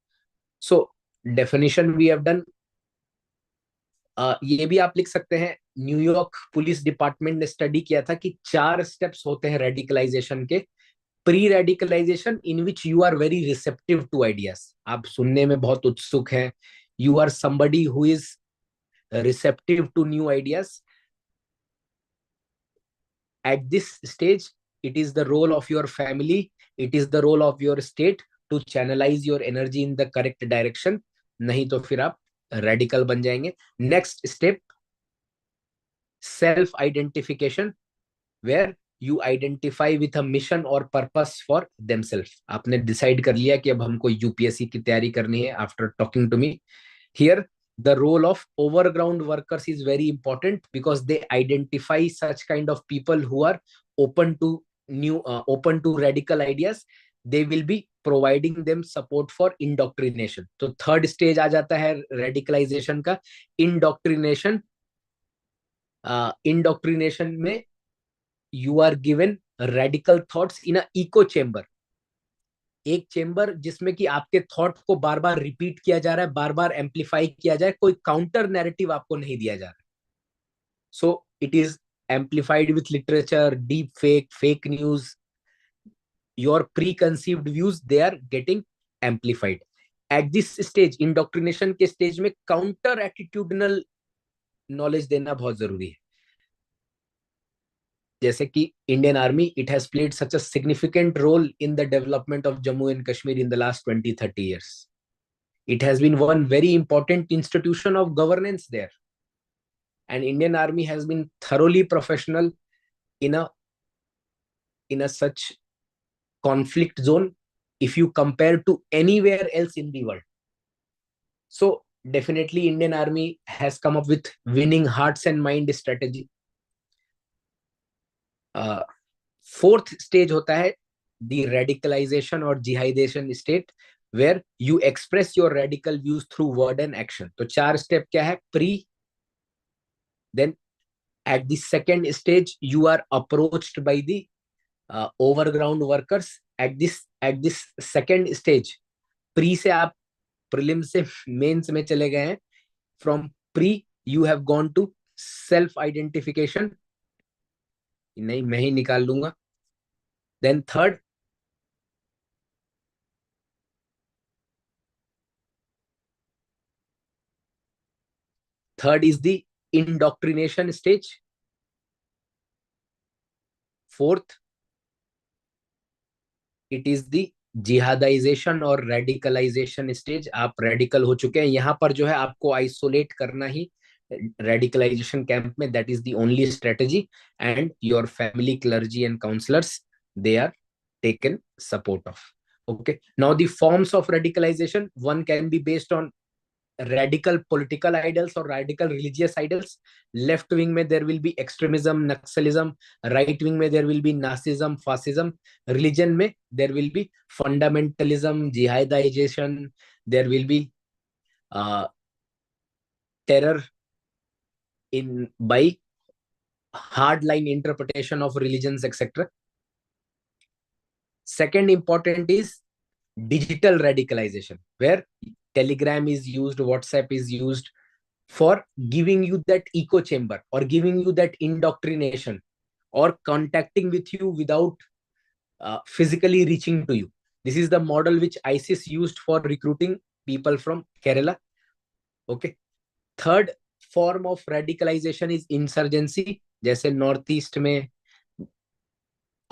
So definition we have done. ये भी आप लिख सकते हैं, न्यूयॉर्क पुलिस डिपार्टमेंट ने स्टडी किया था कि 4 स्टेप्स होते हैं रेडिकलाइजेशन के. Pre radicalisation, in which you are very receptive to ideas, आप सुनने में बहुत उत्सुक हैं, you are somebody who is receptive to new ideas. At this stage, it is the role of your family, it is the role of your state to channelize your energy in the correct direction. नहीं तो फिर आप radical बन जाएंगे. Next step, self identification, where you identify with a mission or purpose for themselves. आपने decide कर लिया कि अब हमको UPSC की तैयारी करनी है. After talking to me here, the role of overground workers is very important because they identify such kind of people who are open to open to radical ideas. They will be providing them support for indoctrination. तो third stage आ जाता है radicalization का, indoctrination. Indoctrination में you are given radical thoughts in a echo chamber. एक chamber जिसमें कि आपके thought को बार बार रिपीट किया जा रहा है, बार बार एम्पलीफाई किया जाए, कोई काउंटर नैरेटिव आपको नहीं दिया जा रहा. So it is amplified with literature, deep fake news, your preconceived views, they are getting amplified. At this stage, indoctrination के स्टेज में काउंटर एटीट्यूडनल नॉलेज देना बहुत जरूरी है. जैसे कि Indian army, it has played such a significant role in the development of Jammu and Kashmir in the लास्ट 20-30 years. It has been one very important institution of governance there, and Indian Army has been thoroughly professional in a such conflict zone if you compare to anywhere else in the world. So definitely Indian Army has come up with winning hearts and mind strategy. Fourth stage होता है the radicalization or jihadization state, where you express your radical views through word and action. तो 4 step क्या है? Pre, then at the second stage you are approached by the overground workers. At this second stage, pre से आप prelim से mains में चले गए हैं. From pre you have gone to self identification. नहीं, मैं ही निकाल लूंगा. Then third is the indoctrination stage. Fourth, it is the जिहादाइजेशन और रेडिकलाइजेशन स्टेज. आप रेडिकल हो चुके हैं, यहाँ पर जो है आपको आइसोलेट करना ही रेडिकलाइजेशन कैंप में. That is the only strategy, and your family, clergy and counsellors, they are taken support of. Okay, now the forms of radicalization, one can be based on radical political ideals or radical religious ideals. Left wing में there will be extremism, naxalism. Right wing में there will be Nazism, fascism. Religion में there will be fundamentalism, jihadization. There will be terror in by hardline interpretation of religions, etc. Second important is digital radicalization, where Telegram is used, WhatsApp is used for giving you that echo chamber or giving you that indoctrination or contacting with you without physically reaching to you. This is the model which ISIS used for recruiting people from Kerala. Okay. Third form of radicalization is insurgency, जैसे north east में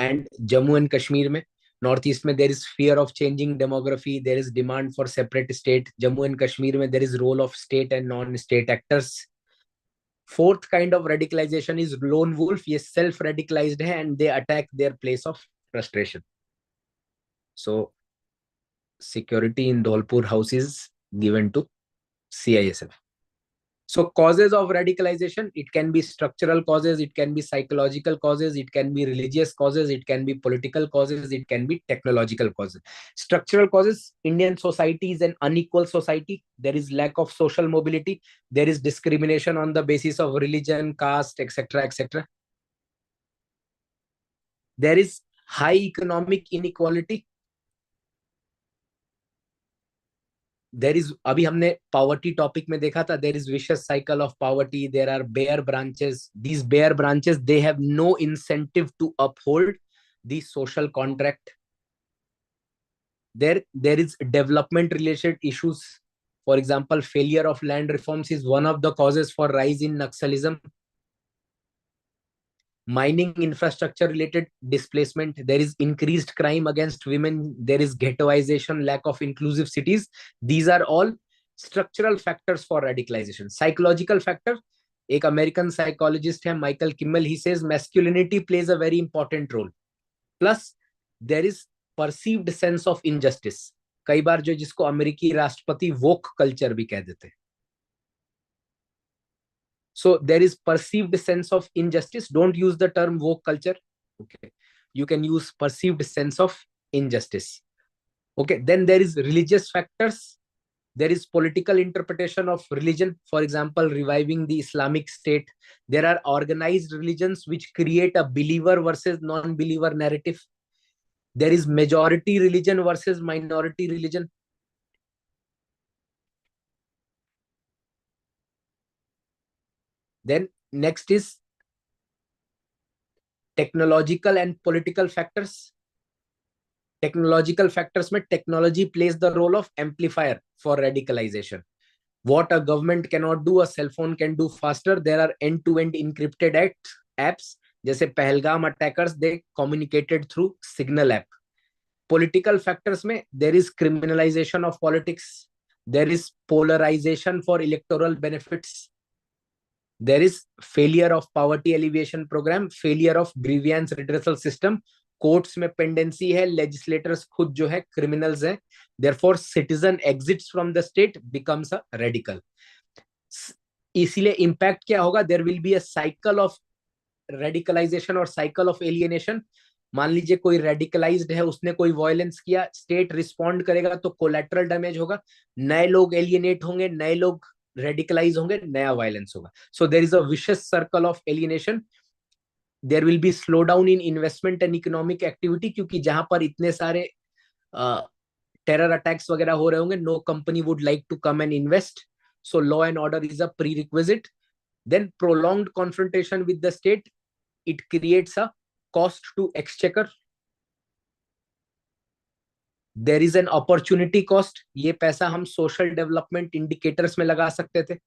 and Jammu and Kashmir में. North east में there is fear of changing demography, there is demand for separate state. Jammu and Kashmir में there is role of state and non state actors. Fourth kind of radicalization is lone wolf. ये self radicalized है and they attack their place of frustration. So security in Dhaulpur house is given to CISF. So causes of radicalization, it can be structural causes, it can be psychological causes, it can be religious causes, it can be political causes, it can be technological causes. Structural causes, Indian society is an unequal society. There is lack of social mobility. There is discrimination on the basis of religion, caste, etc., etc. There is high economic inequality. There is, अभी हमने poverty topic में देखा था, there is vicious cycle of poverty. There are bare branches. These bare branches, they have no incentive to uphold the social contract. There is development related issues. For example, failure of land reforms is one of the causes for rise in Naxalism. Mining infrastructure related displacement. There is increased crime against women. There is ghettoization, lack of inclusive cities. These are all structural factors for radicalization. Psychological factor, एक American psychologist है Michael Kimmel, he says masculinity plays a very important role. Plus there is perceived sense of injustice. कई बार जो जिसको अमेरिकी राष्ट्रपति woke culture भी कह देते हैं. So there is perceived sense of injustice. Don't use the term woke culture. Okay. You can use perceived sense of injustice. Okay. Then there is religious factors. There is political interpretation of religion. For example, reviving the Islamic State. There are organized religions which create a believer versus non-believer narrative. There is majority religion versus minority religion. Then next is technological and political factors. Technological factors में technology plays the role of amplifier for radicalization. What a government cannot do, a cell phone can do faster. There are end-to-end encrypted apps. जैसे Pahalgam attackers, they communicated through Signal app. Political factors में there is criminalization of politics. There is polarization for electoral benefits. There is failure of poverty alleviation program, failure of grievance redressal system. Courts में pendency है, legislators खुद जो है criminals हैं, therefore citizen exits from the state becomes a radical. इसीलिए impact क्या होगा, there will be a cycle of radicalisation और साइकिल ऑफ एलियनेशन। मान लीजिए कोई रेडिकलाइज्ड है, उसने कोई वायलेंस किया, स्टेट रिस्पॉन्ड करेगा तो कोलैटरल डैमेज होगा, नए लोग एलियनेट होंगे, नए लोग रेडिकलाइज होंगे, नया वायलेंस होगा। So there is a vicious circle of alienation. There will be slow down in investment and economic activity, क्योंकि जहां पर इतने सारे टेरर अटैक्स वगैरह हो रहे होंगे, no company would like to come and invest, so law and order is a prerequisite. Then prolonged confrontation with the state, it creates a cost to exchequer. There is an opportunity cost. ये पैसा हम social development indicators में लगा सकते थे,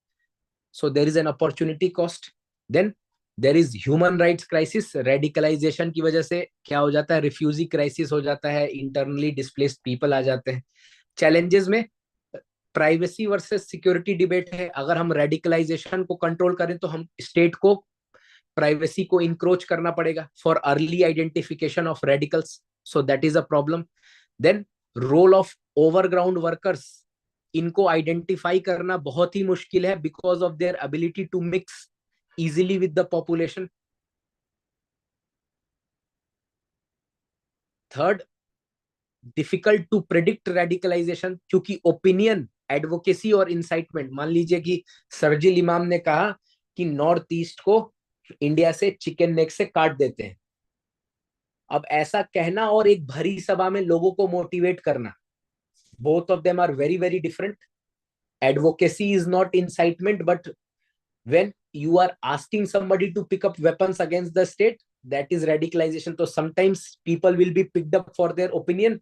so there is an opportunity cost. Then there is human rights crisis. Radicalization की वजह से क्या हो जाता है, refugee crisis हो जाता है, internally displaced people आ जाते हैं। challenges में प्राइवेसी वर्सेस सिक्योरिटी डिबेट है। अगर हम रेडिकलाइजेशन को कंट्रोल करें तो हम स्टेट को प्राइवेसी को इंक्रोच करना पड़ेगा for early identification of radicals, so that is a problem. Then role of overground workers, इनको आइडेंटिफाई करना बहुत ही मुश्किल है because of their ability to mix easily with the population. Third, difficult to predict radicalization, क्योंकि opinion, advocacy और incitement, मान लीजिए कि सरजिल इमाम ने कहा कि नॉर्थ ईस्ट को इंडिया से चिकन नेक से काट देते हैं। अब ऐसा कहना और एक भरी सभा में लोगों को मोटिवेट करना, both of them are very very different. Advocacy is not incitement, but when you are asking somebody to pick up weapons against the state, that is radicalization. So sometimes people will be picked up for their opinion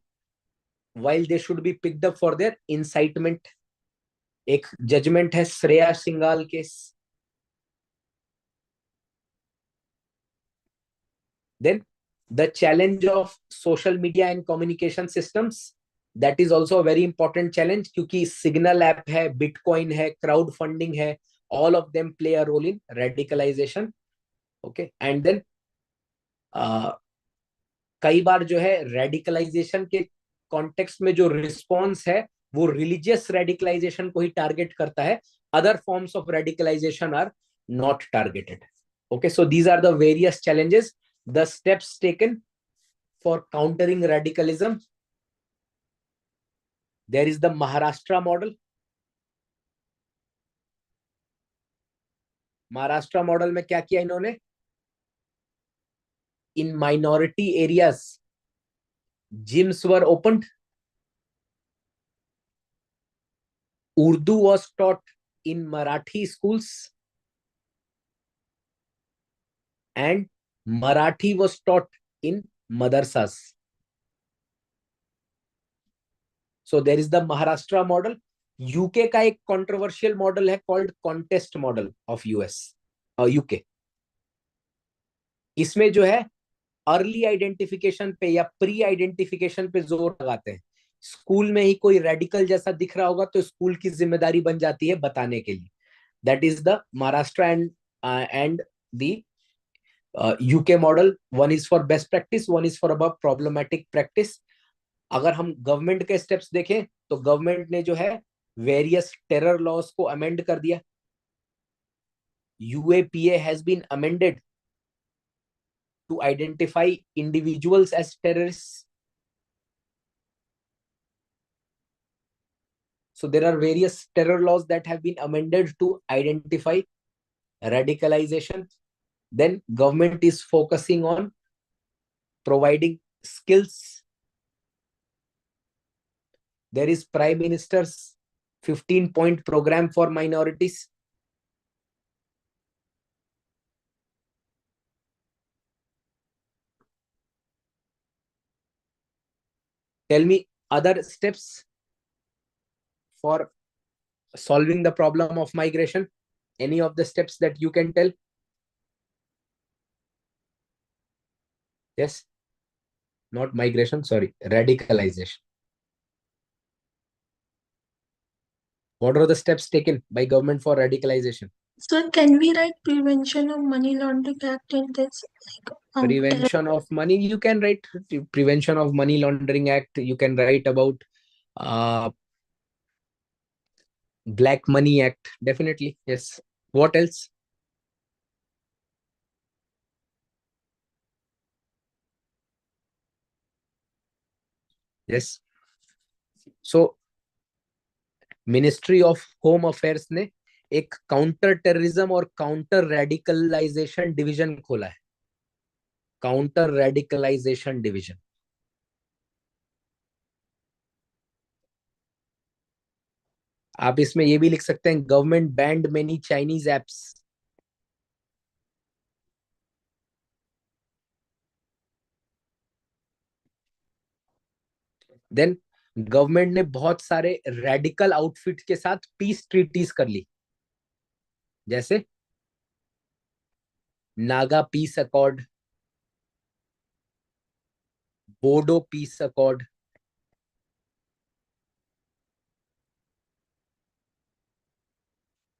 while they should be picked up for their incitement. एक judgement है Shreya Singhal case. Then the challenge of social media and communication systems, that is also a very important challenge, क्योंकि signal app है, bitcoin है, crowd funding है, all of them play a role in radicalization. Okay, and then कई बार जो है radicalisation के context में जो रिस्पॉन्स है वो रिलीजियस रेडिकलाइजेशन को ही टारगेट करता है, other forms of radicalization are not targeted. Okay, so these are the various challenges, the steps taken for countering radicalism. There is the Maharashtra model. Maharashtra model में क्या किया इन्होंने, in minority areas gyms were opened, Urdu was taught in Marathi schools, and Marathi was taught in madrasas. So there is the Maharashtra model. UK का एक controversial model है called contest model of US और UK. इसमें जो है early identification पे या pre identification पे जोर लगाते हैं। स्कूल में ही कोई रेडिकल जैसा दिख रहा होगा तो स्कूल की जिम्मेदारी बन जाती है बताने के लिए। That is the Maharashtra and the UK model. One is for best practice, one is for about problematic practice. अगर हम गवर्नमेंट के स्टेप्स देखें तो गवर्नमेंट ने जो है वेरियस टेरर लॉज को अमेंड कर दिया। UAPA has been amended to identify individuals as terrorists. So there are various terror laws that have been amended to identify radicalization. Then government is focusing on providing skills. There is Prime Minister's 15-point program for minorities. Tell me other steps for solving the problem of migration. Any of the steps that you can tell? Yes, not migration, sorry, radicalization. What are the steps taken by government for radicalization? So can we write Prevention of Money Laundering Act in this? Prevention of money, you can write Prevention of Money Laundering Act. You can write about Black Money Act. Definitely, yes. What else? Yes. So ministry of home affairs ने एक counter terrorism और counter radicalization division खोला है. Counter radicalization division. आप इसमें ये भी लिख सकते हैं government banned many Chinese apps. Then government ने बहुत सारे रेडिकल आउटफिट के साथ पीस ट्रीटीज कर ली, जैसे Naga peace accord, Bodo peace accord.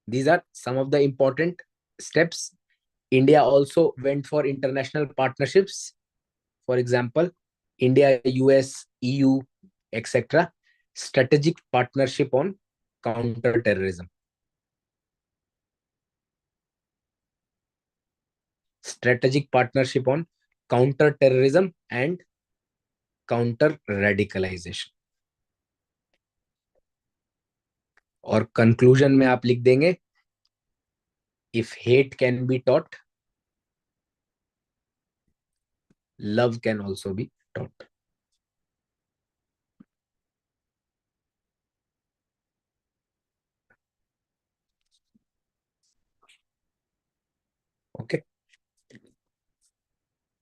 These are some of the important steps. India also went for international partnerships. For example, India, US, EU, etc. Strategic partnership on counter-terrorism. Strategic partnership on counter-terrorism and counter-radicalization. और conclusion में आप लिख देंगे if hate can be taught, love can also be taught. Okay.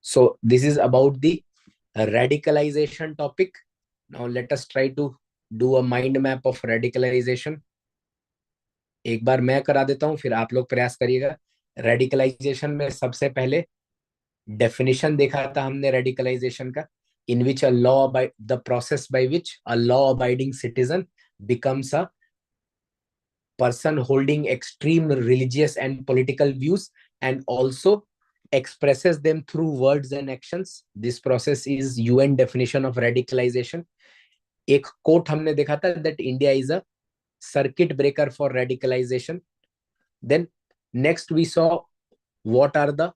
So this is about the radicalization topic. Now let us try to do a mind map of radicalization. एक बार मैं करा देता हूं, फिर आप लोग प्रयास करिएगा. रेडिकलाइजेशन में सबसे पहले डेफिनेशन देखा था हमने रेडिकलाइजेशन का, in which a law by the process by which a law abiding citizen becomes a person holding extreme religious and political views and also expresses them through words and actions. This process is UN definition of radicalization. एक quote हमने देखा था that India is a circuit breaker for radicalization. Then next we saw what are the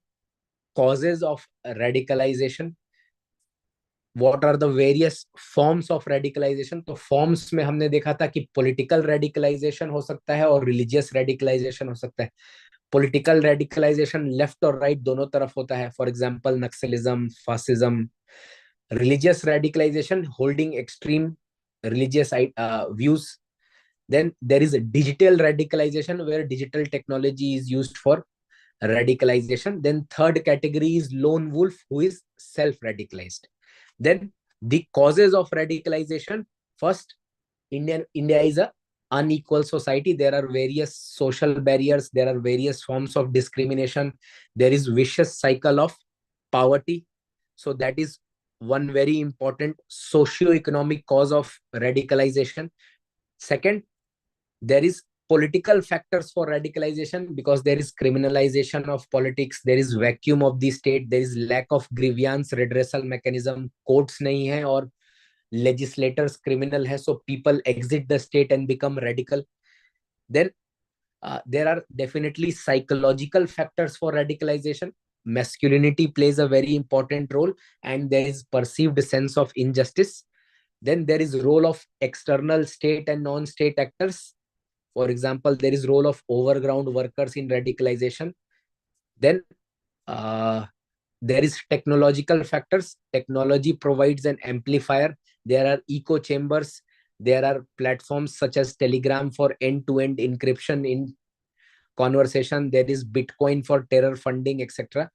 causes of radicalization, what are the various forms of radicalization. तो forms में हमने देखा था कि political radicalization हो सकता है और religious radicalization हो सकता है. Political radicalization left और right दोनों तरफ होता है, for example naxalism, fascism. Religious radicalization holding extreme religious views. Then there is a digital radicalization where digital technology is used for radicalization. Then third category is lone wolf who is self-radicalized. Then the causes of radicalization. First, India is a unequal society. There are various social barriers. There are various forms of discrimination. There is vicious cycle of poverty. So that is one very important socio-economic cause of radicalization. Second, there is political factors for radicalization because there is criminalization of politics, there is vacuum of the state, there is lack of grievance redressal mechanism, courts nahi hai or legislators criminal hai, so people exit the state and become radical. Then there are definitely psychological factors for radicalization. Masculinity plays a very important role and there is perceived sense of injustice. Then there is role of external state and non-state actors. For example, there is role of overground workers in radicalization. Then there is technological factors. Technology provides an amplifier. There are echo chambers. There are platforms such as Telegram for end-to-end encryption in conversation. There is Bitcoin for terror funding, etc.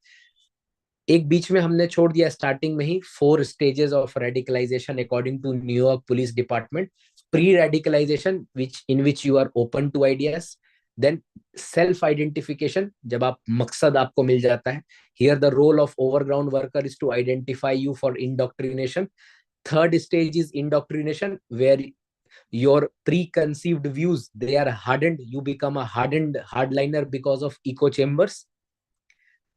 एक बीच में हमने छोड़ दिया starting में ही 4 stages of radicalization according to New York Police Department. Pre-radicalization, in which you are open to ideas. Then self-identification, जब आप मकसद आपको मिल जाता है. Here the role of overground worker is to identify you for indoctrination. Third stage is indoctrination, where Your preconceived views, they are hardened. You become a hardened hardliner because of echo chambers.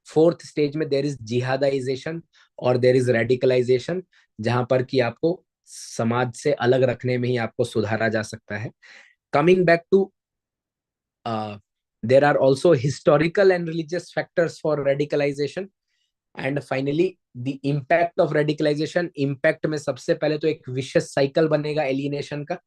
Fourth stage में there is जिहादाइजेशन और there is radicalisation, जहां पर कि आपको समाज से अलग रखने में ही आपको सुधारा जा सकता है. Coming back to, there are also historical and religious factors for radicalization. And finally the impact of radicalization. Impact में सबसे पहले तो एक विशियस साइकिल बनेगा एलियनेशन का.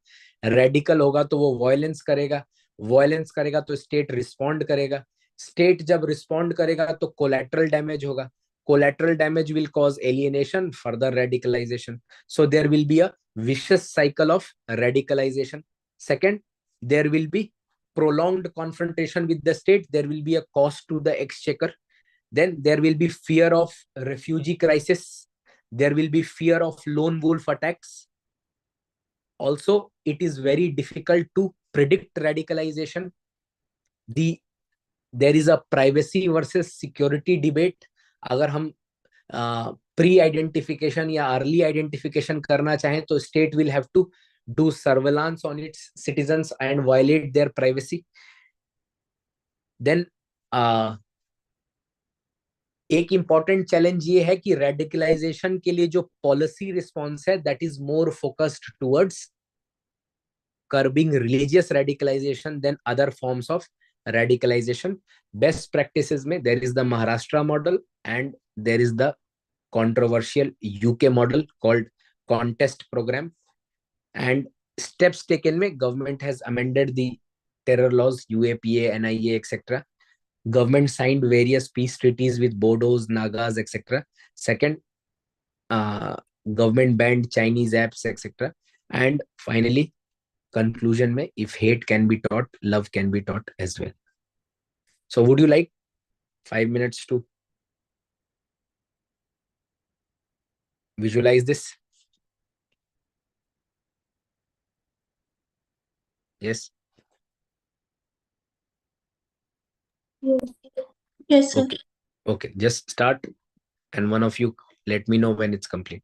रेडिकल होगा तो वो वायलेंस करेगा, वायलेंस करेगा तो स्टेट रिस्पॉन्ड करेगा, स्टेट जब रिस्पॉन्ड करेगा तो कोलैटरल डैमेज होगा, collateral damage will cause alienation, further radicalization. So there will be a vicious cycle of radicalization. Second, there will be prolonged confrontation with the state. There will be a cost to the exchequer. Then there will be fear of refugee crisis. There will be fear of lone wolf attacks. Also, it is very difficult to predict radicalization. There is a privacy versus security debate. अगर हम pre identification या early identification करना चाहें तो state will have to do surveillance on its citizens and violate their privacy. Then एक important challenge ये है कि रेडिकलाइजेशन के लिए जो पॉलिसी रिस्पॉन्स है that is more focused towards curbing religious radicalization than other forms of radicalization. Best practices में there is the Maharashtra model and there is the controversial UK model called contest program. And steps taken में government has amended the terror laws, UAPA, NIA, etc. Government signed various peace treaties with Bodos, Nagas, etc. Second, government banned Chinese apps, etc. And finally, conclusion में, if hate can be taught, love can be taught as well. So would you like 5 minutes to visualize this? Yes. Yes, sir. Okay, just start and one of you let me know when it's complete.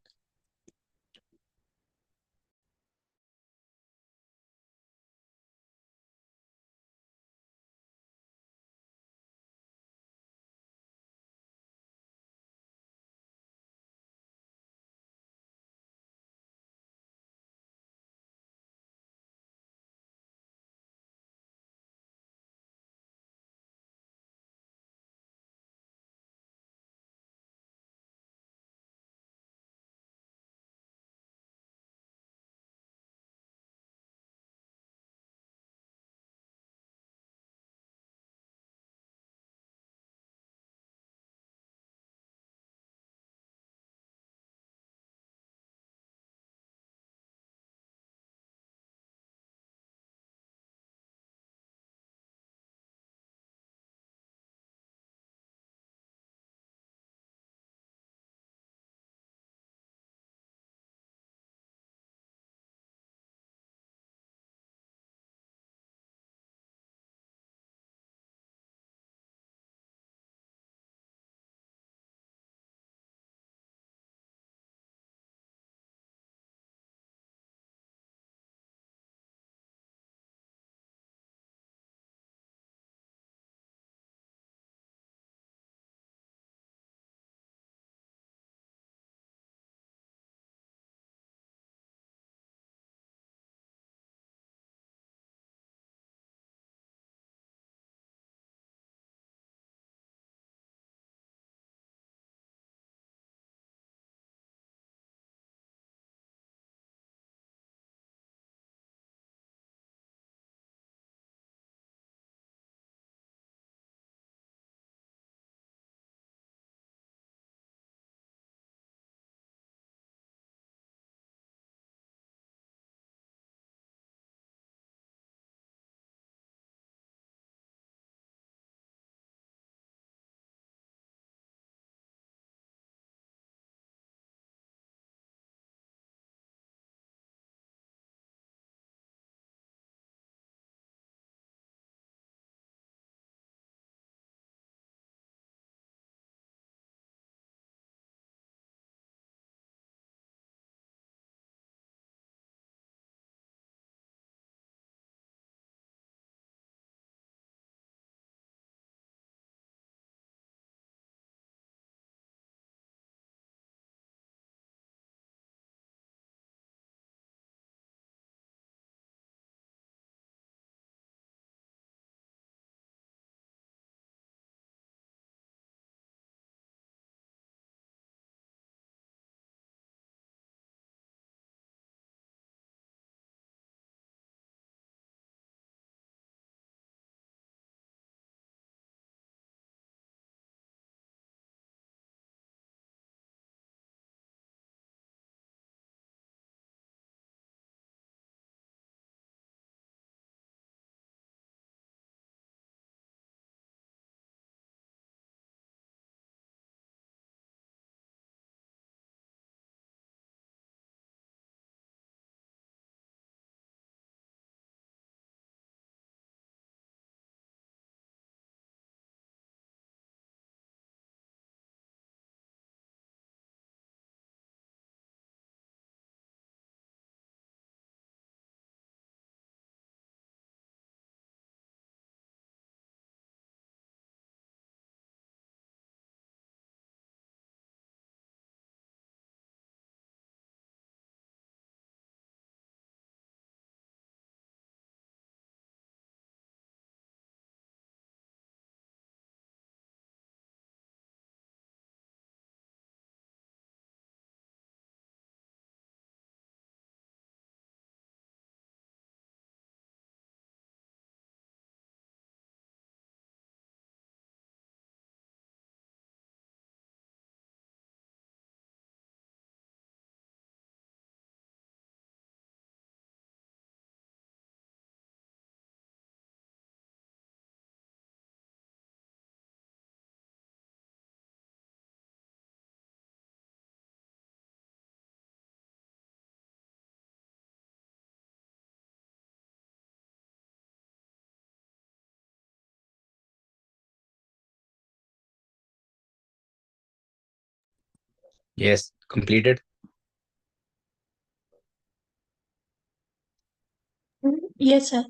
Yes, completed. Yes, sir.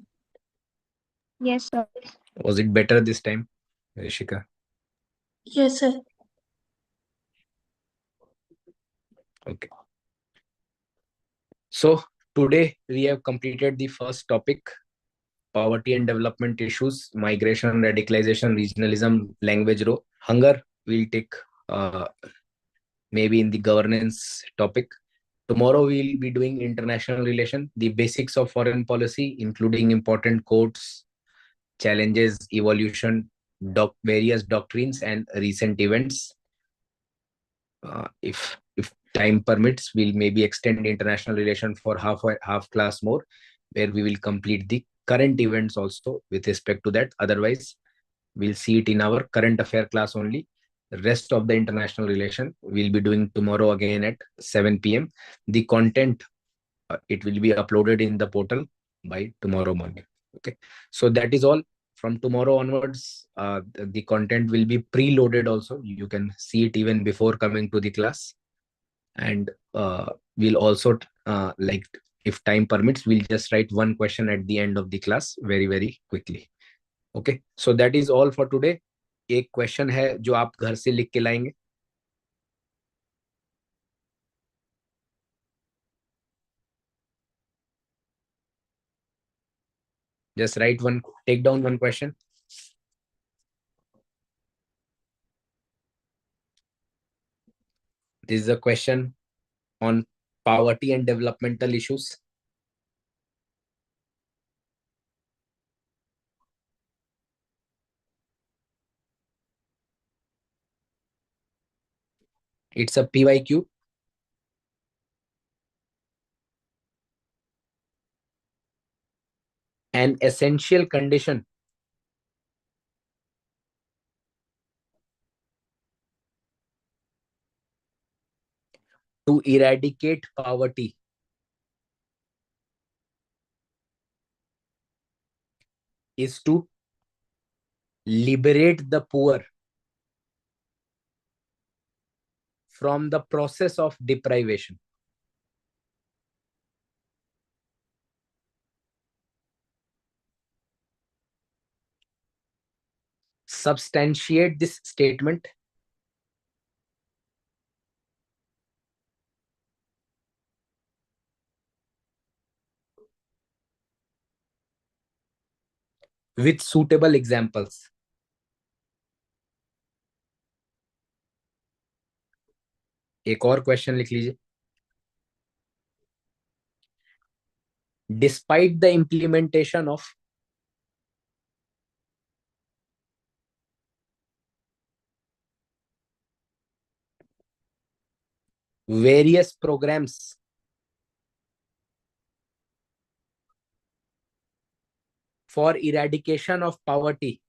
Yes, sir. Was it better this time, Rishika? Yes, sir. Okay. So today we have completed the first topic, poverty and development issues, migration, radicalization, regionalism, language row, hunger. We'll take maybe in the governance topic. Tomorrow we'll be doing international relation, the basics of foreign policy, including important quotes, challenges, evolution, various doctrines, and recent events. If time permits, we'll maybe extend international relation for half class more, where we will complete the current events also with respect to that. Otherwise, we'll see it in our current affair class only. The rest of the international relation we'll be doing tomorrow again at 7 p.m. The content it will be uploaded in the portal by tomorrow morning. Okay, so that is all. From tomorrow onwards, the content will be preloaded also. You can see it even before coming to the class. And we'll also like, if time permits, we'll just write one question at the end of the class very quickly. Okay, so that is all for today. एक question है जो आप घर से लिख के लाएंगे. Just write one, take down one question. This is a question on poverty and developmental issues. It's a PYQ. An essential condition to eradicate poverty is to liberate the poor from the process of deprivation. Substantiate this statement with suitable examples. एक और question लिख लीजिए. Despite the implementation of various programs for eradication of poverty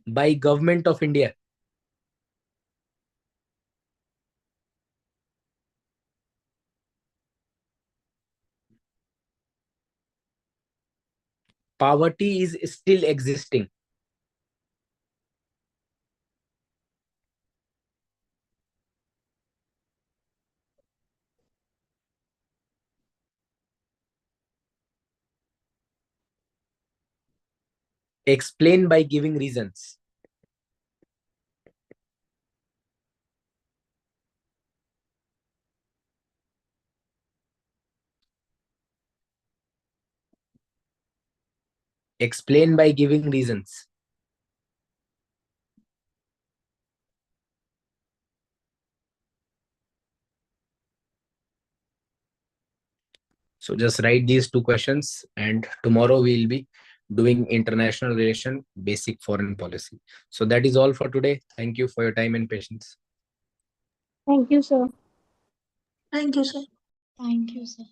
by Government of India, poverty is still existing. Explain by giving reasons. Explain by giving reasons. So just write these two questions, and tomorrow we'll be doing international relation, basic foreign policy. So that is all for today. Thank you for your time and patience. Thank you, sir. Thank you, sir. Thank you, sir.